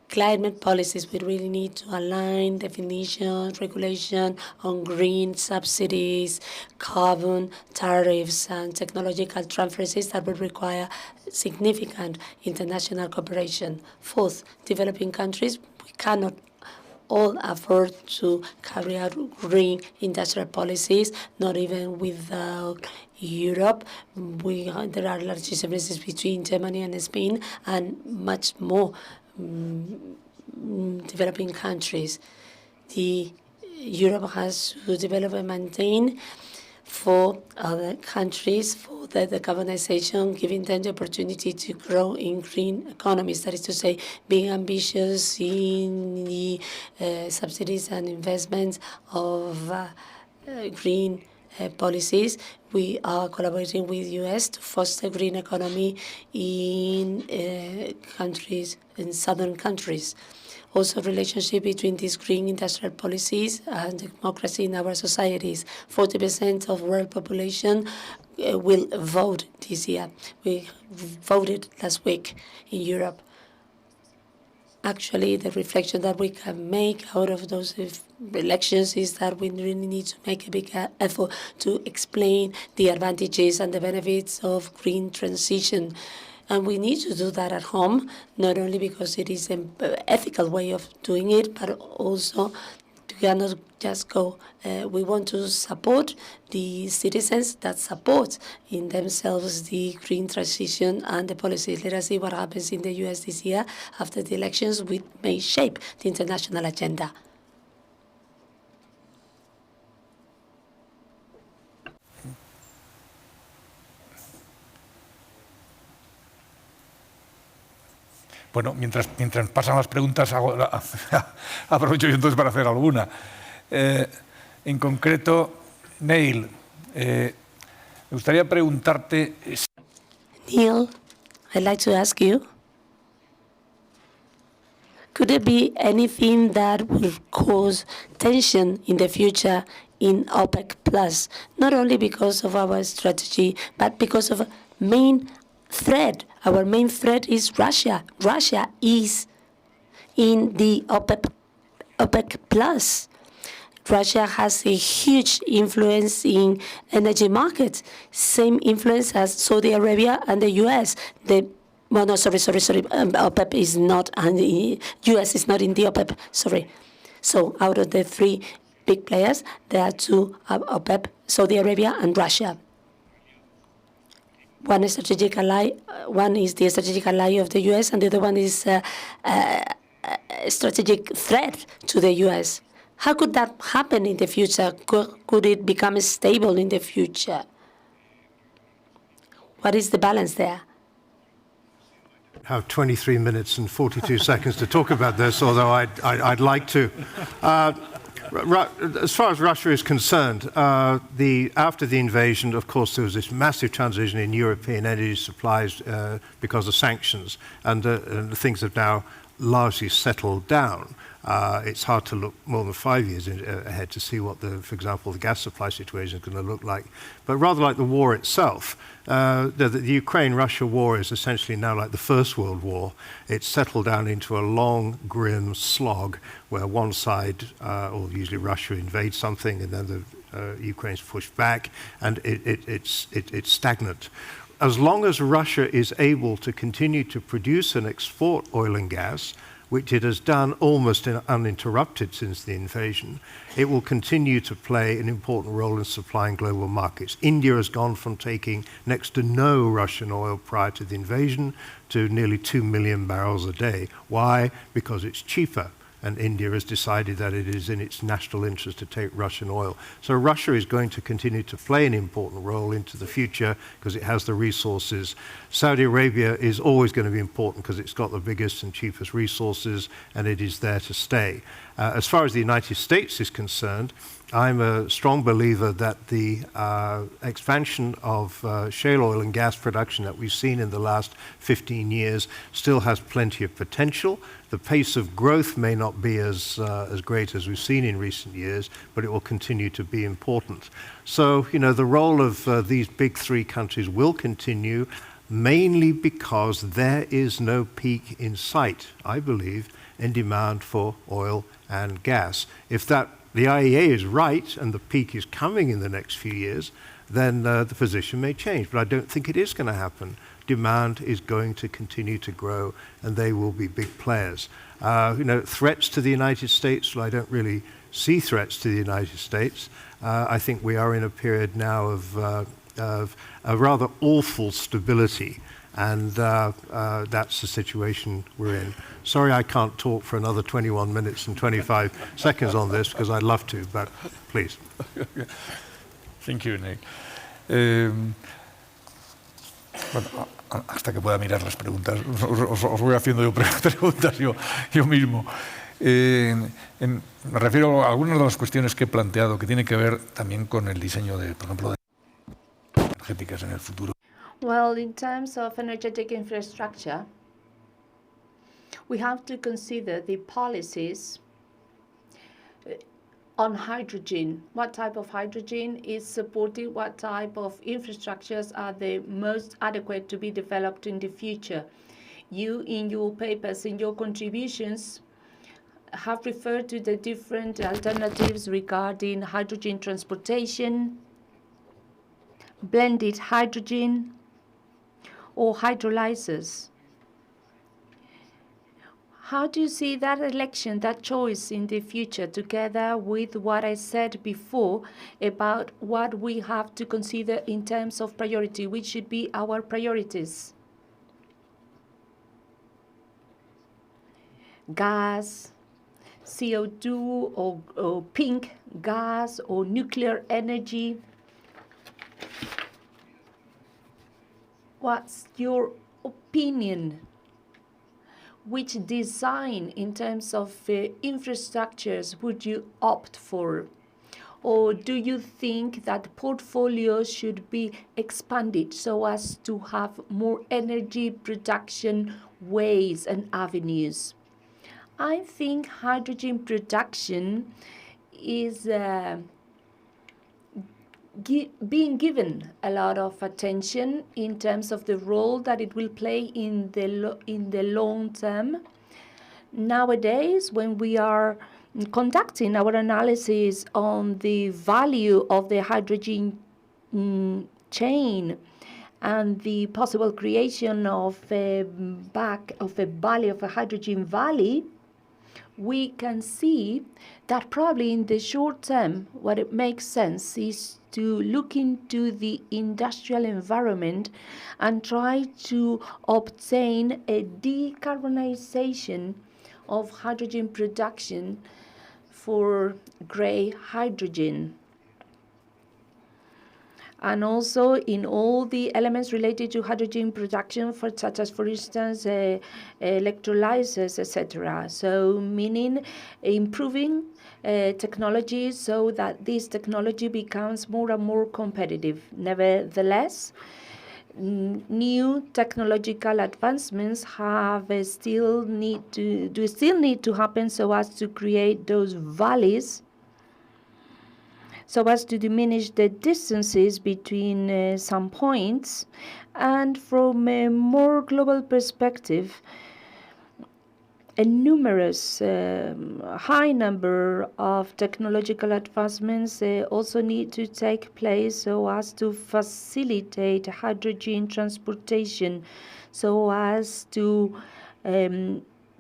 climate policies. We really need to align definitions, regulation on green subsidies, carbon tariffs, and technological transfers that will require significant international cooperation. Fourth, developing countries, we cannot all afford to carry out green industrial policies, not even without Europe. There are large differences between Germany and Spain and much more developing countries. Europe has to develop and maintain for other countries for the decarbonization, giving them the opportunity to grow in green economies. That is to say, being ambitious in the subsidies and investments of green policies. We are collaborating with US to foster green economy in countries, in southern countries. Also, relationship between these green industrial policies and democracy in our societies. 40% of world population will vote this year. We voted last week in Europe. Actually, the reflection that we can make out of those elections is that we really need to make a big effort to explain the advantages and the benefits of green transition. And we need to do that at home, not only because it is an ethical way of doing it, but also we cannot just go. We want to support the citizens that support in themselves the green transition and the policies. Let us see what happens in the US this year. After the elections, we may shape the international agenda. Bueno, mientras pasan las preguntas, aprovecho yo entonces para hacer alguna. En concreto, Neil, me gustaría preguntarte... Neil, I'd like to ask you, could there be anything that will cause tension in the future in OPEC Plus, not only because of our strategy, but because of a main threat? Our main threat is Russia. Russia is in the OPEC Plus. Russia has a huge influence in energy markets, same influence as Saudi Arabia and the US. OPEC is not, and the US is not in the OPEC, sorry. So out of the three big players, there are two OPEC, Saudi Arabia and Russia. One is strategic ally. One is the strategic ally of the U.S., and the other one is a strategic threat to the U.S. How could that happen in the future? Could it become stable in the future? What is the balance there? I have 23 minutes and 42 seconds to talk about this, although I'd like to. As far as Russia is concerned, after the invasion, of course, there was this massive transition in European energy supplies because of sanctions, and things have now largely settled down. It's hard to look more than 5 years ahead to see what, for example, the gas supply situation is going to look like. But rather like the war itself, the Ukraine-Russia war is essentially now like the First World War. It's settled down into a long, grim slog where one side, or usually Russia, invades something and then the Ukraine's pushed back, and it's stagnant. As long as Russia is able to continue to produce and export oil and gas, which it has done almost uninterrupted since the invasion, it will continue to play an important role in supplying global markets. India has gone from taking next to no Russian oil prior to the invasion to nearly 2 million barrels a day. Why? Because it's cheaper. and India has decided that it is in its national interest to take Russian oil. So Russia is going to continue to play an important role into the future because it has the resources. Saudi Arabia is always going to be important because it's got the biggest and cheapest resources, and it is there to stay. As far as the United States is concerned, I'm a strong believer that the expansion of shale oil and gas production that we've seen in the last 15 years still has plenty of potential. The pace of growth may not be as great as we've seen in recent years, but it will continue to be important. So, the role of these big three countries will continue, mainly because there is no peak in sight, I believe, in demand for oil and gas. If the IEA is right and the peak is coming in the next few years, then the position may change. But I don't think it is going to happen. Demand is going to continue to grow, and they will be big players. Threats to the United States, well, I don't really see threats to the United States. I think we are in a period now of a rather awful stability, and that's the situation we're in. Sorry I can't talk for another 21 minutes and 25 seconds on this, because I'd love to, but please. Thank you, Nick. Bueno, hasta que pueda mirar las preguntas, os voy haciendo yo preguntas yo mismo. Me refiero a algunas de las cuestiones que he planteado que tienen que ver también con el diseño de, por ejemplo, de energéticas en el futuro. Well, in terms of energetic infrastructure, we have to consider the policies on hydrogen. What type of hydrogen is supported? What type of infrastructures are the most adequate to be developed in the future? You, in your papers, in your contributions, have referred to the different alternatives regarding hydrogen transportation, blended hydrogen, or hydrolyzers. How do you see that election, that choice in the future, together with what I said before about what we have to consider in terms of priority, which should be our priorities? Gas, CO2 or pink gas or nuclear energy. What's your opinion? Which design in terms of infrastructures would you opt for? Or do you think that portfolios should be expanded so as to have more energy production ways and avenues? I think hydrogen production is being given a lot of attention in terms of the role that it will play in the long term. Nowadays, when we are conducting our analysis on the value of the hydrogen chain and the possible creation of a hydrogen valley, we can see that probably in the short term, what it makes sense is to look into the industrial environment and try to obtain a decarbonization of hydrogen production for grey hydrogen. And also in all the elements related to hydrogen production, such as, for instance, electrolyzers, etc. So meaning improving technology so that this technology becomes more and more competitive. Nevertheless, new technological advancements still need to happen so as to create those valleys, so as to diminish the distances between some points. And from a more global perspective, a numerous high number of technological advancements also need to take place so as to facilitate hydrogen transportation, so as to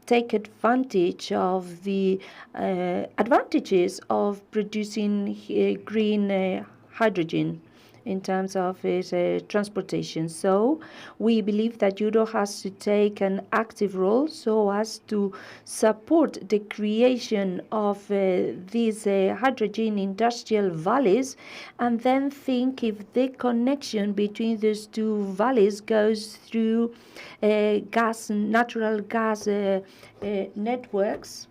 take advantage of the advantages of producing green hydrogen in terms of its transportation. So we believe that Europe has to take an active role so as to support the creation of these hydrogen industrial valleys, and then think if the connection between these two valleys goes through natural gas networks,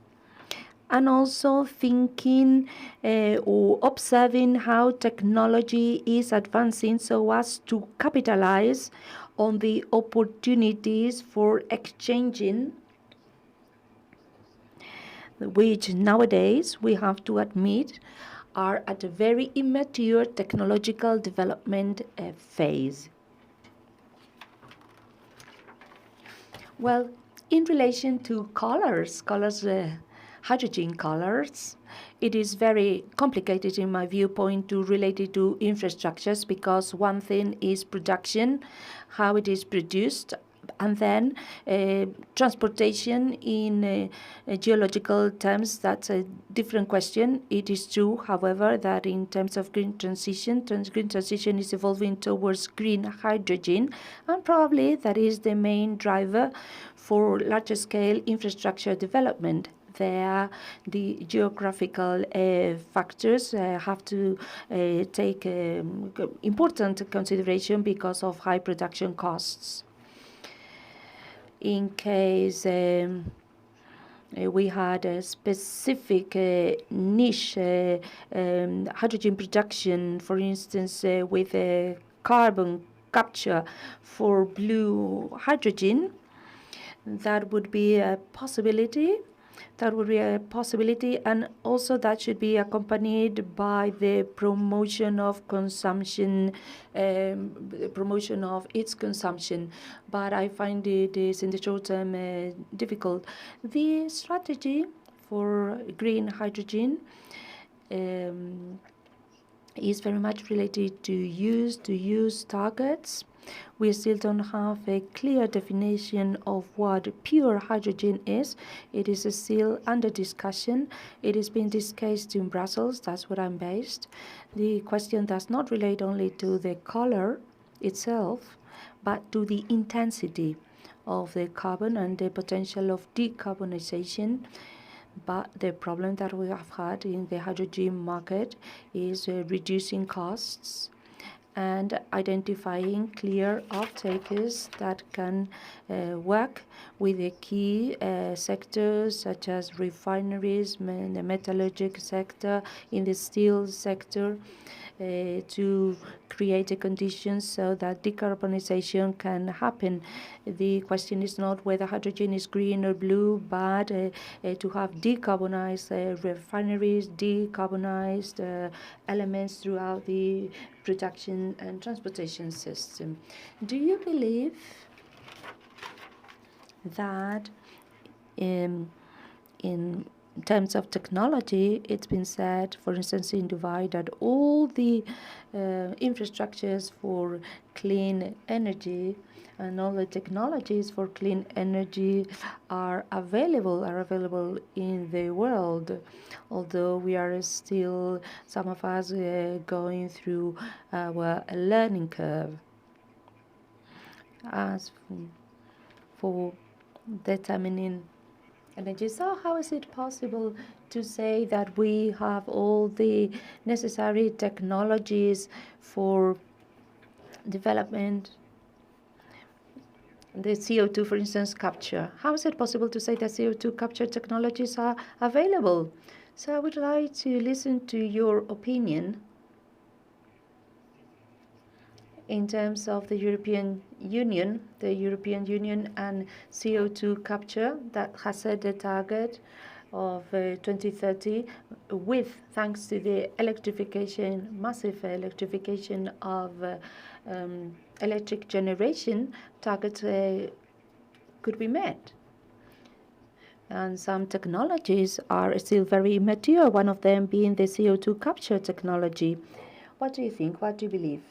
and also thinking or observing how technology is advancing so as to capitalize on the opportunities for exchanging, which nowadays we have to admit are at a very immature technological development phase. Well, in relation to colors, hydrogen colors, it is very complicated in my viewpoint to relate it to infrastructures, because one thing is production, how it is produced, and then transportation in geological terms. That's a different question. It is true, however, that in terms of green transition is evolving towards green hydrogen, and probably that is the main driver for larger scale infrastructure development. There, the geographical factors have to take important consideration because of high production costs. In case we had a specific niche hydrogen production, for instance, with carbon capture for blue hydrogen, that would be a possibility. And also that should be accompanied by the promotion of consumption, promotion of its consumption. But I find it is in the short term difficult. The strategy for green hydrogen is very much related to use targets. We still don't have a clear definition of what pure hydrogen is. It is still under discussion. It is being discussed in Brussels. That's where I'm based. The question does not relate only to the color itself, but to the intensity of the carbon and the potential of decarbonization. But the problem that we have had in the hydrogen market is reducing costs and identifying clear off-takers that can work with the key sectors such as refineries, the metallurgic sector, in the steel sector, to create the conditions so that decarbonization can happen. The question is not whether hydrogen is green or blue, but to have decarbonized refineries, decarbonized elements throughout the production and transportation system. Do you believe that in terms of technology, it's been said, for instance, in Dubai, that all the infrastructures for clean energy and all the technologies for clean energy are available in the world, although we are still, some of us, going through our learning curve. As for determining energy. So how is it possible to say that we have all the necessary technologies for development, the CO2, for instance, capture? How is it possible to say that CO2 capture technologies are available? So I would like to listen to your opinion in terms of the European Union and CO2 capture that has set a target of 2030 with, thanks to the electrification, massive electrification of electric generation, targets could be met. And some technologies are still very immature, one of them being the CO2 capture technology. What do you think? What do you believe?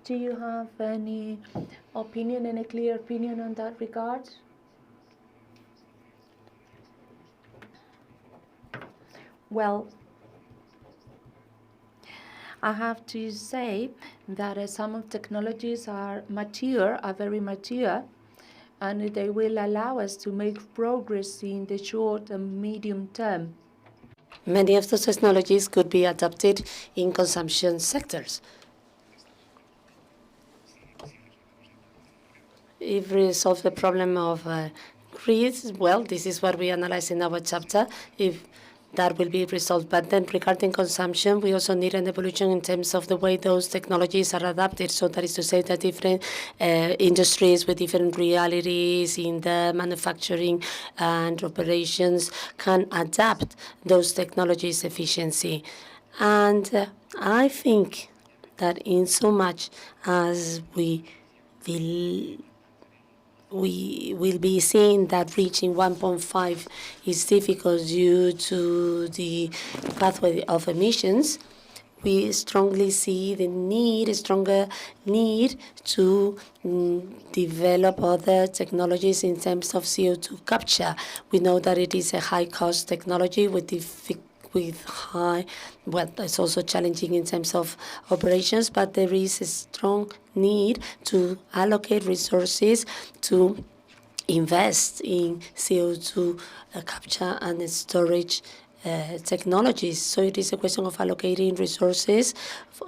Do you have any opinion, any clear opinion on that regard? Well, I have to say that some of technologies are very mature, and they will allow us to make progress in the short and medium term. Many of those technologies could be adopted in consumption sectors. If we solve the problem of grids, well, this is what we analyze in our chapter, if that will be resolved. But then regarding consumption, we also need an evolution in terms of the way those technologies are adapted. So that is to say that different industries with different realities in the manufacturing and operations can adapt those technologies' efficiency. And I think that in so much as we will be seeing that reaching 1.5 is difficult due to the pathway of emissions, we strongly see the stronger need to develop other technologies in terms of CO2 capture. We know that it is a high-cost technology with high, well, it's also challenging in terms of operations, but there is a strong need to allocate resources to invest in CO2 capture and storage technologies. So it is a question of allocating resources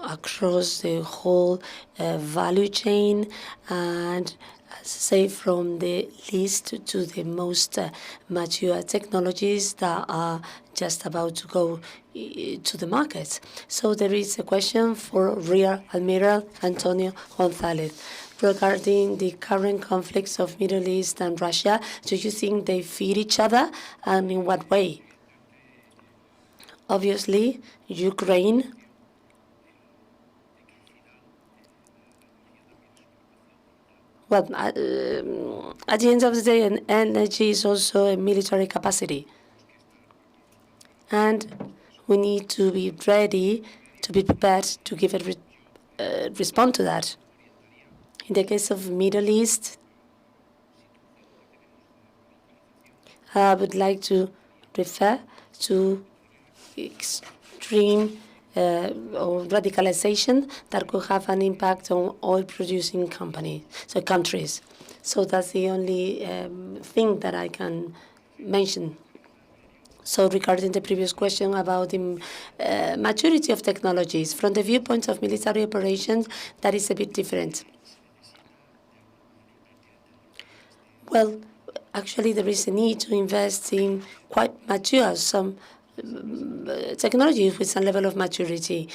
across the whole value chain and say from the least to the most mature technologies that are just about to go to the market. So there is a question for Rear Admiral Antonio González. Regarding the current conflicts of Middle East and Russia, do you think they feed each other, and in what way? Obviously, Ukraine well, at the end of the day, energy is also a military capacity. And we need to be ready, to be prepared to give a respond to that. In the case of Middle East, I would like to refer to extreme or radicalization that could have an impact on oil-producing countries. So that's the only thing that I can mention. So regarding the previous question about the maturity of technologies, from the viewpoint of military operations, that is a bit different. Well, actually, there is a need to invest in quite mature technologies with some level of maturity,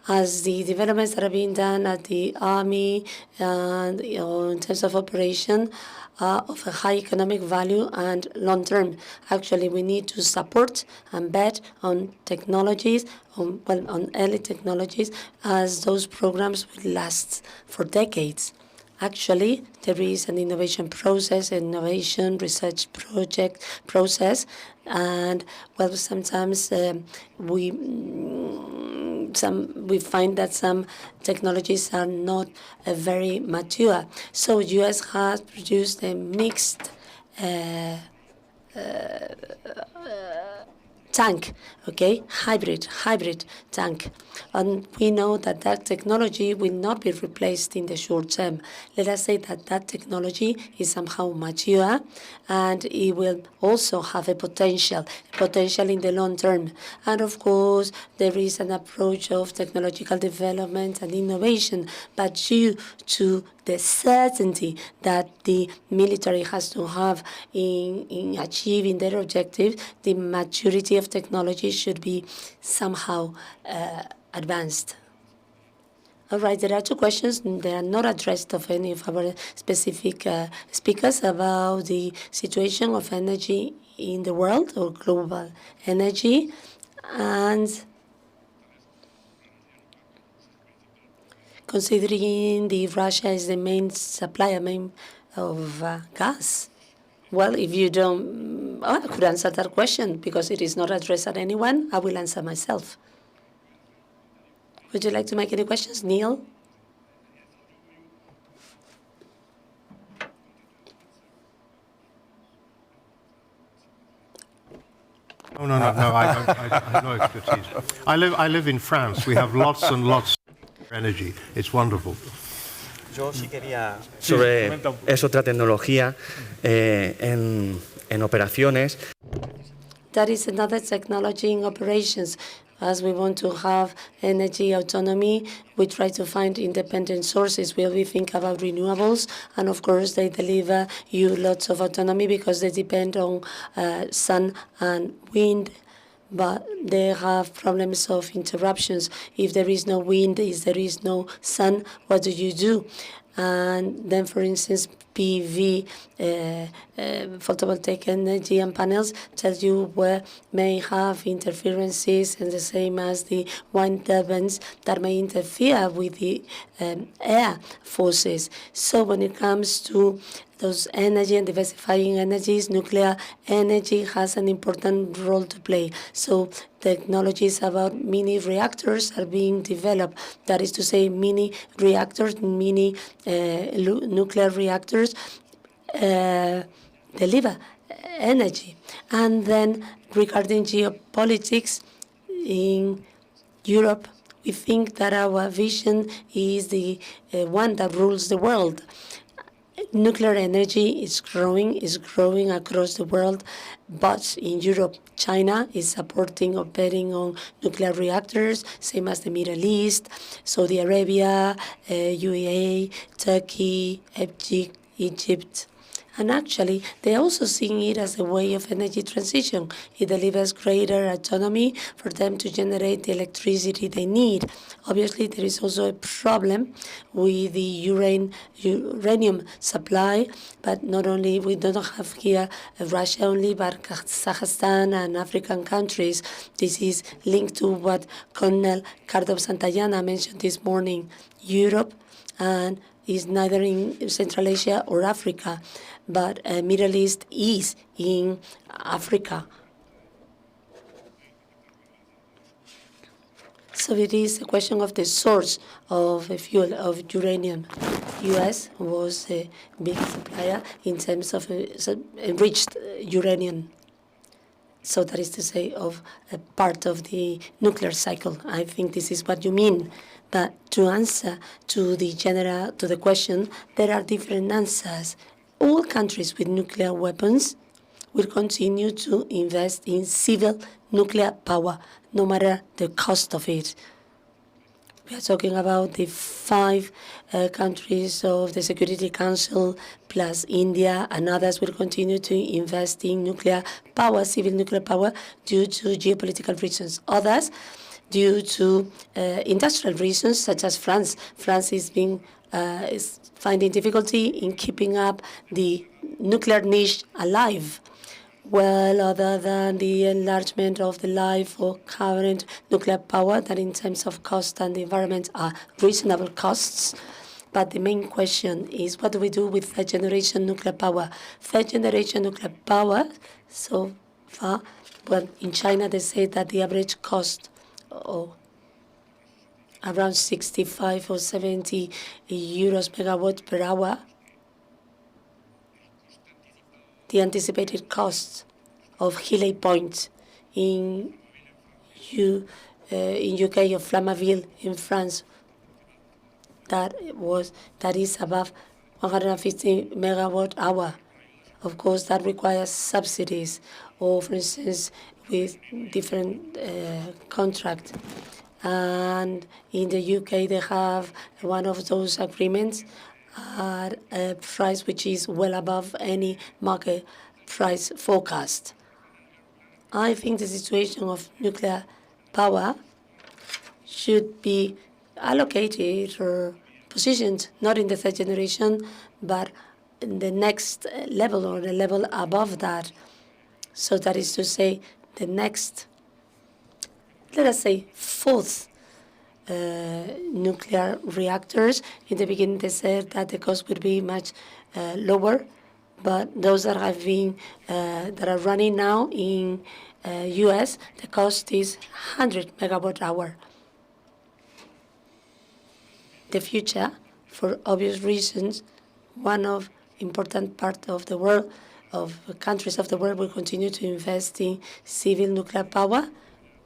as the developments that are being done at the army and in terms of operation are of a high economic value and long term. Actually, we need to support and bet on technologies, on early technologies, as those programs will last for decades. Actually, there is an innovation process, innovation research project process, and well, sometimes we find that some technologies are not very mature. So U.S. has produced a mixed tank, okay, hybrid tank. And we know that that technology will not be replaced in the short term. Let us say that that technology is somehow mature, and it will also have a potential in the long term. And of course, there is an approach of technological development and innovation, but due to the certainty that the military has to have in achieving their objectives, the maturity of technology should be somehow advanced. All right, there are two questions. They are not addressed of any of our specific speakers about the situation of energy in the world or global energy. And considering Russia is the main supplier of gas, well, if you don't, I could answer that question because it is not addressed at anyone. I will answer myself. Would you like to make any questions, Neil? No, I have no expertise. I live in France. We have lots and lots of energy. It's wonderful. Yo sí quería sobre es otra tecnología en operaciones. That is another technology in operations. As we want to have energy autonomy, we try to find independent sources where we think about renewables, and of course they deliver you lots of autonomy because they depend on sun and wind, but they have problems of interruptions. If there is no wind, if there is no sun, what do? And then, for instance, PV, photovoltaic energy and panels tell you where may have interferences, and the same as the wind turbines that may interfere with the air forces. So when it comes to those energy and diversifying energies, nuclear energy has an important role to play. So technologies about mini reactors are being developed. That is to say, mini reactors, mini nuclear reactors deliver energy. And then regarding geopolitics in Europe, we think that our vision is the one that rules the world. Nuclear energy is growing across the world, but in Europe, China is supporting or betting on nuclear reactors, same as the Middle East, Saudi Arabia, UAE, Turkey, Egypt. And actually, they're also seeing it as a way of energy transition. It delivers greater autonomy for them to generate the electricity they need. Obviously, there is also a problem with the uranium supply, but not only, we don't have here Russia only, but Kazakhstan and African countries. This is linked to what Colonel Cardo Santayana mentioned this morning. Europe and is neither in Central Asia or Africa, but Middle East is in Africa. So it is a question of the source of the fuel of uranium. U.S. was a big supplier in terms of enriched uranium. So that is to say, of a part of the nuclear cycle. I think this is what you mean. But to answer to the question, there are different answers. All countries with nuclear weapons will continue to invest in civil nuclear power, no matter the cost of it. We are talking about the 5 countries of the Security Council, plus India, and others will continue to invest in nuclear power, civil nuclear power, due to geopolitical reasons. Others, due to industrial reasons, such as France. France is finding difficulty in keeping up the nuclear niche alive. Well, other than the enlargement of the life of current nuclear power, that in terms of cost and the environment are reasonable costs. But the main question is, what do we do with third-generation nuclear power? Third-generation nuclear power, so far, well, in China they say that the average cost around 65 or 70 euros megawatt per hour. The anticipated cost of Hilly Point in UK or Flamanville in France, that is above 150 megawatt hour. Of course, that requires subsidies, or for instance, with different contracts. And in the UK, they have one of those agreements at a price which is well above any market price forecast. I think the situation of nuclear power should be allocated or positioned not in the third generation, but in the next level or the level above that. So that is to say, the next, let us say, 4th nuclear reactors. In the beginning, they said that the cost would be much lower, but those that have been that are running now in U.S., the cost is 100 megawatt hour. The future, for obvious reasons, one of important part of the world of countries of the world will continue to invest in civil nuclear power,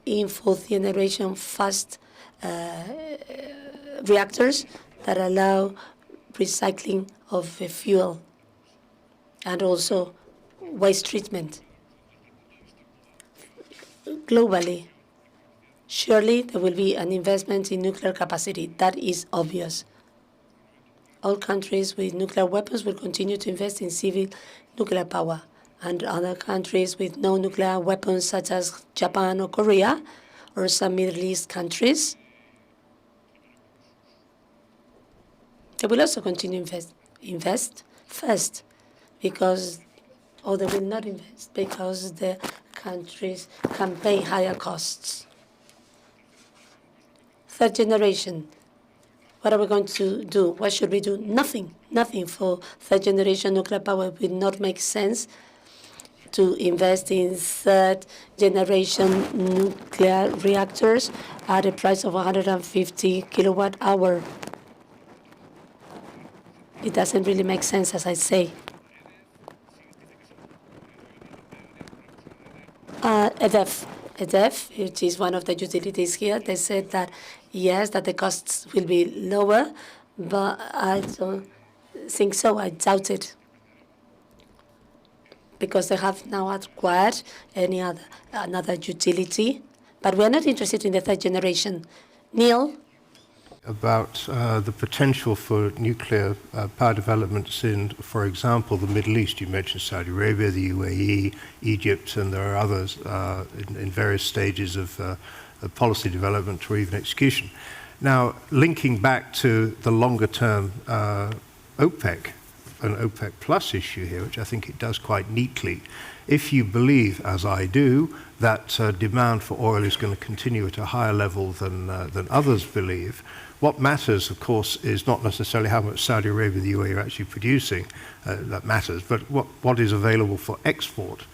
in fourth generation fast reactors that allow recycling of fuel and also waste treatment. Globally, surely there will be an investment in nuclear capacity. That is obvious. All countries with nuclear weapons will continue to invest in civil nuclear power, and other countries with no nuclear weapons, such as Japan or Korea, or some Middle East countries, they will also continue to invest first, because, or they will not invest because the countries can pay higher costs. Third generation. What are we going to do? What should we do? Nothing. Nothing for third generation nuclear power. It would not make sense to invest in third generation nuclear reactors at a price of 150 kilowatt hour. It doesn't really make sense, as I say. EDF, which is one of the utilities here, they said that, yes, that the costs will be lower, but I don't think so. I doubt it, because they have now acquired another utility. But we're not interested in the third generation. Neil? About the potential for nuclear power developments in, for example, the Middle East. You mentioned Saudi Arabia, the UAE, Egypt, and there are others in various stages of policy development or even execution. Now, linking back to the longer-term OPEC and OPEC Plus issue here, which I think it does quite neatly, if you believe, as I do, that demand for oil is going to continue at a higher level than others believe, what matters, of course, is not necessarily how much Saudi Arabia and the UAE are actually producing, that matters, but what is available for export.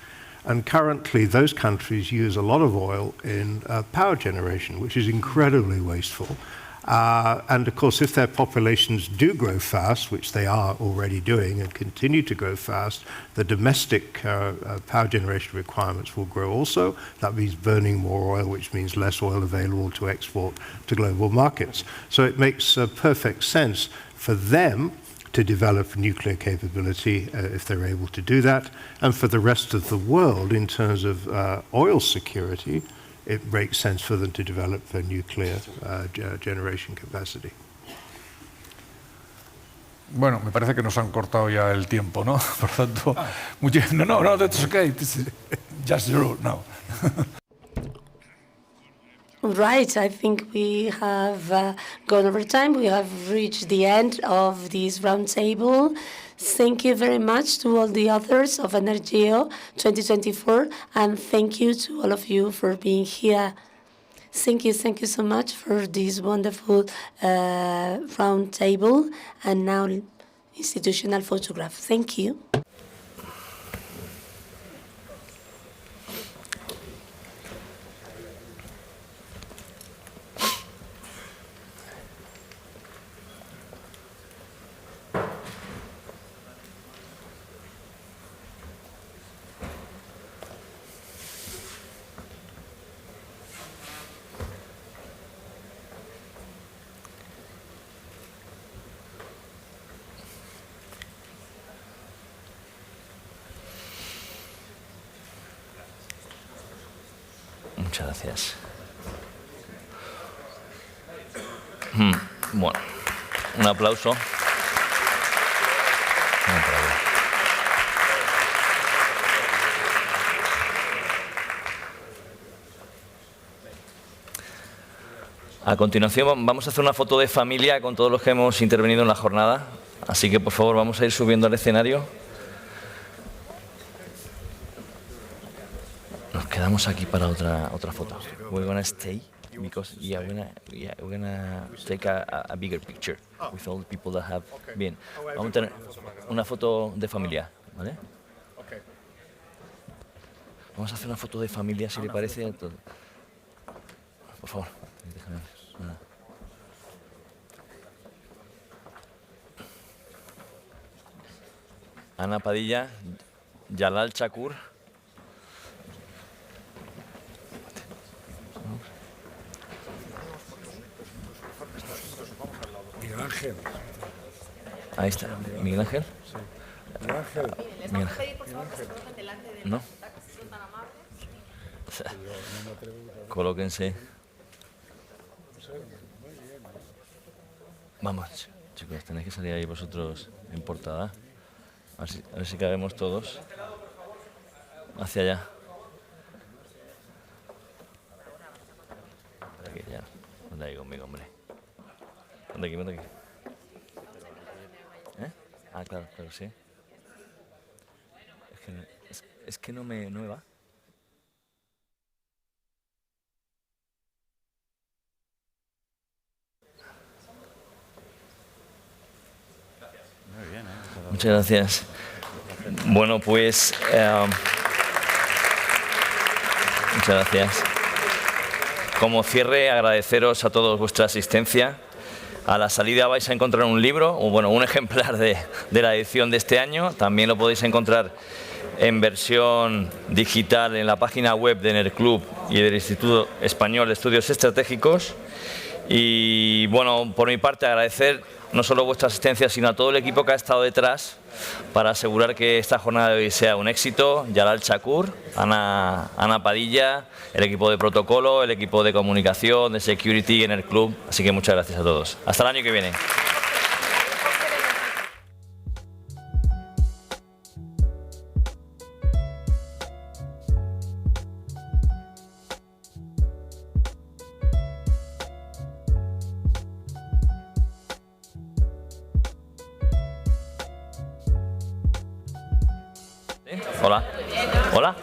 And currently, those countries use a lot of oil in power generation, which is incredibly wasteful. And of course, if their populations do grow fast, which they are already doing and continue to grow fast, the domestic power generation requirements will grow also. That means burning more oil, which means less oil available to export to global markets. So it makes perfect sense for them to develop nuclear capability if they're able to do that. And for the rest of the world, in terms of oil security, it makes sense for them to develop their nuclear generation capacity. Bueno, me parece que nos han cortado ya el tiempo, ¿no? Por tanto, no, that's okay. This is just the rule now. Right, I think we have gone over time. We have reached the end of this roundtable. Thank you very much to all the authors of Energia 2024, and thank you to all of you for being here. Thank you so much for this wonderful roundtable, and now institutional photograph. Thank you. Muchas gracias. Bueno, un aplauso. A continuación vamos a hacer una foto de familia con todos los que hemos intervenido en la jornada. Así que, por favor, vamos a ir subiendo al escenario. Nos quedamos aquí para otra foto. We're gonna stay because we're gonna take a bigger picture with all the people that have been. Vamos a tener una foto de familia, ¿vale? Vamos a hacer una foto de familia, si le parece. Por favor, déjame. Ana Padilla, Jalal Chakur. Miguel Ángel. Ahí está, Miguel Ángel. Miguel Ángel. Miguel Ángel. ¿No? Colóquense. Vamos, chicos, tenéis que salir ahí vosotros en portada. A ver si cabemos todos. Hacia allá. Aquí, ya. Ponte ahí conmigo, hombre. Ponte aquí, ponte aquí. ¿Eh? Ah, claro, sí. Es que no me va. Muy bien, Muchas gracias. Bueno, pues muchas gracias. Como cierre, agradeceros a todos vuestra asistencia. A la salida vais a encontrar un libro, o bueno, un ejemplar de la edición de este año. También lo podéis encontrar en versión digital en la página web de Club y del Instituto Español de Estudios Estratégicos. Y bueno, por mi parte agradecer no solo vuestra asistencia, sino a todo el equipo que ha estado detrás para asegurar que esta jornada de hoy sea un éxito. Jalal Chakur, Ana Padilla, el equipo de protocolo, el equipo de comunicación, de security en el club. Así que muchas gracias a todos. Hasta el año que viene. Hola. Hola.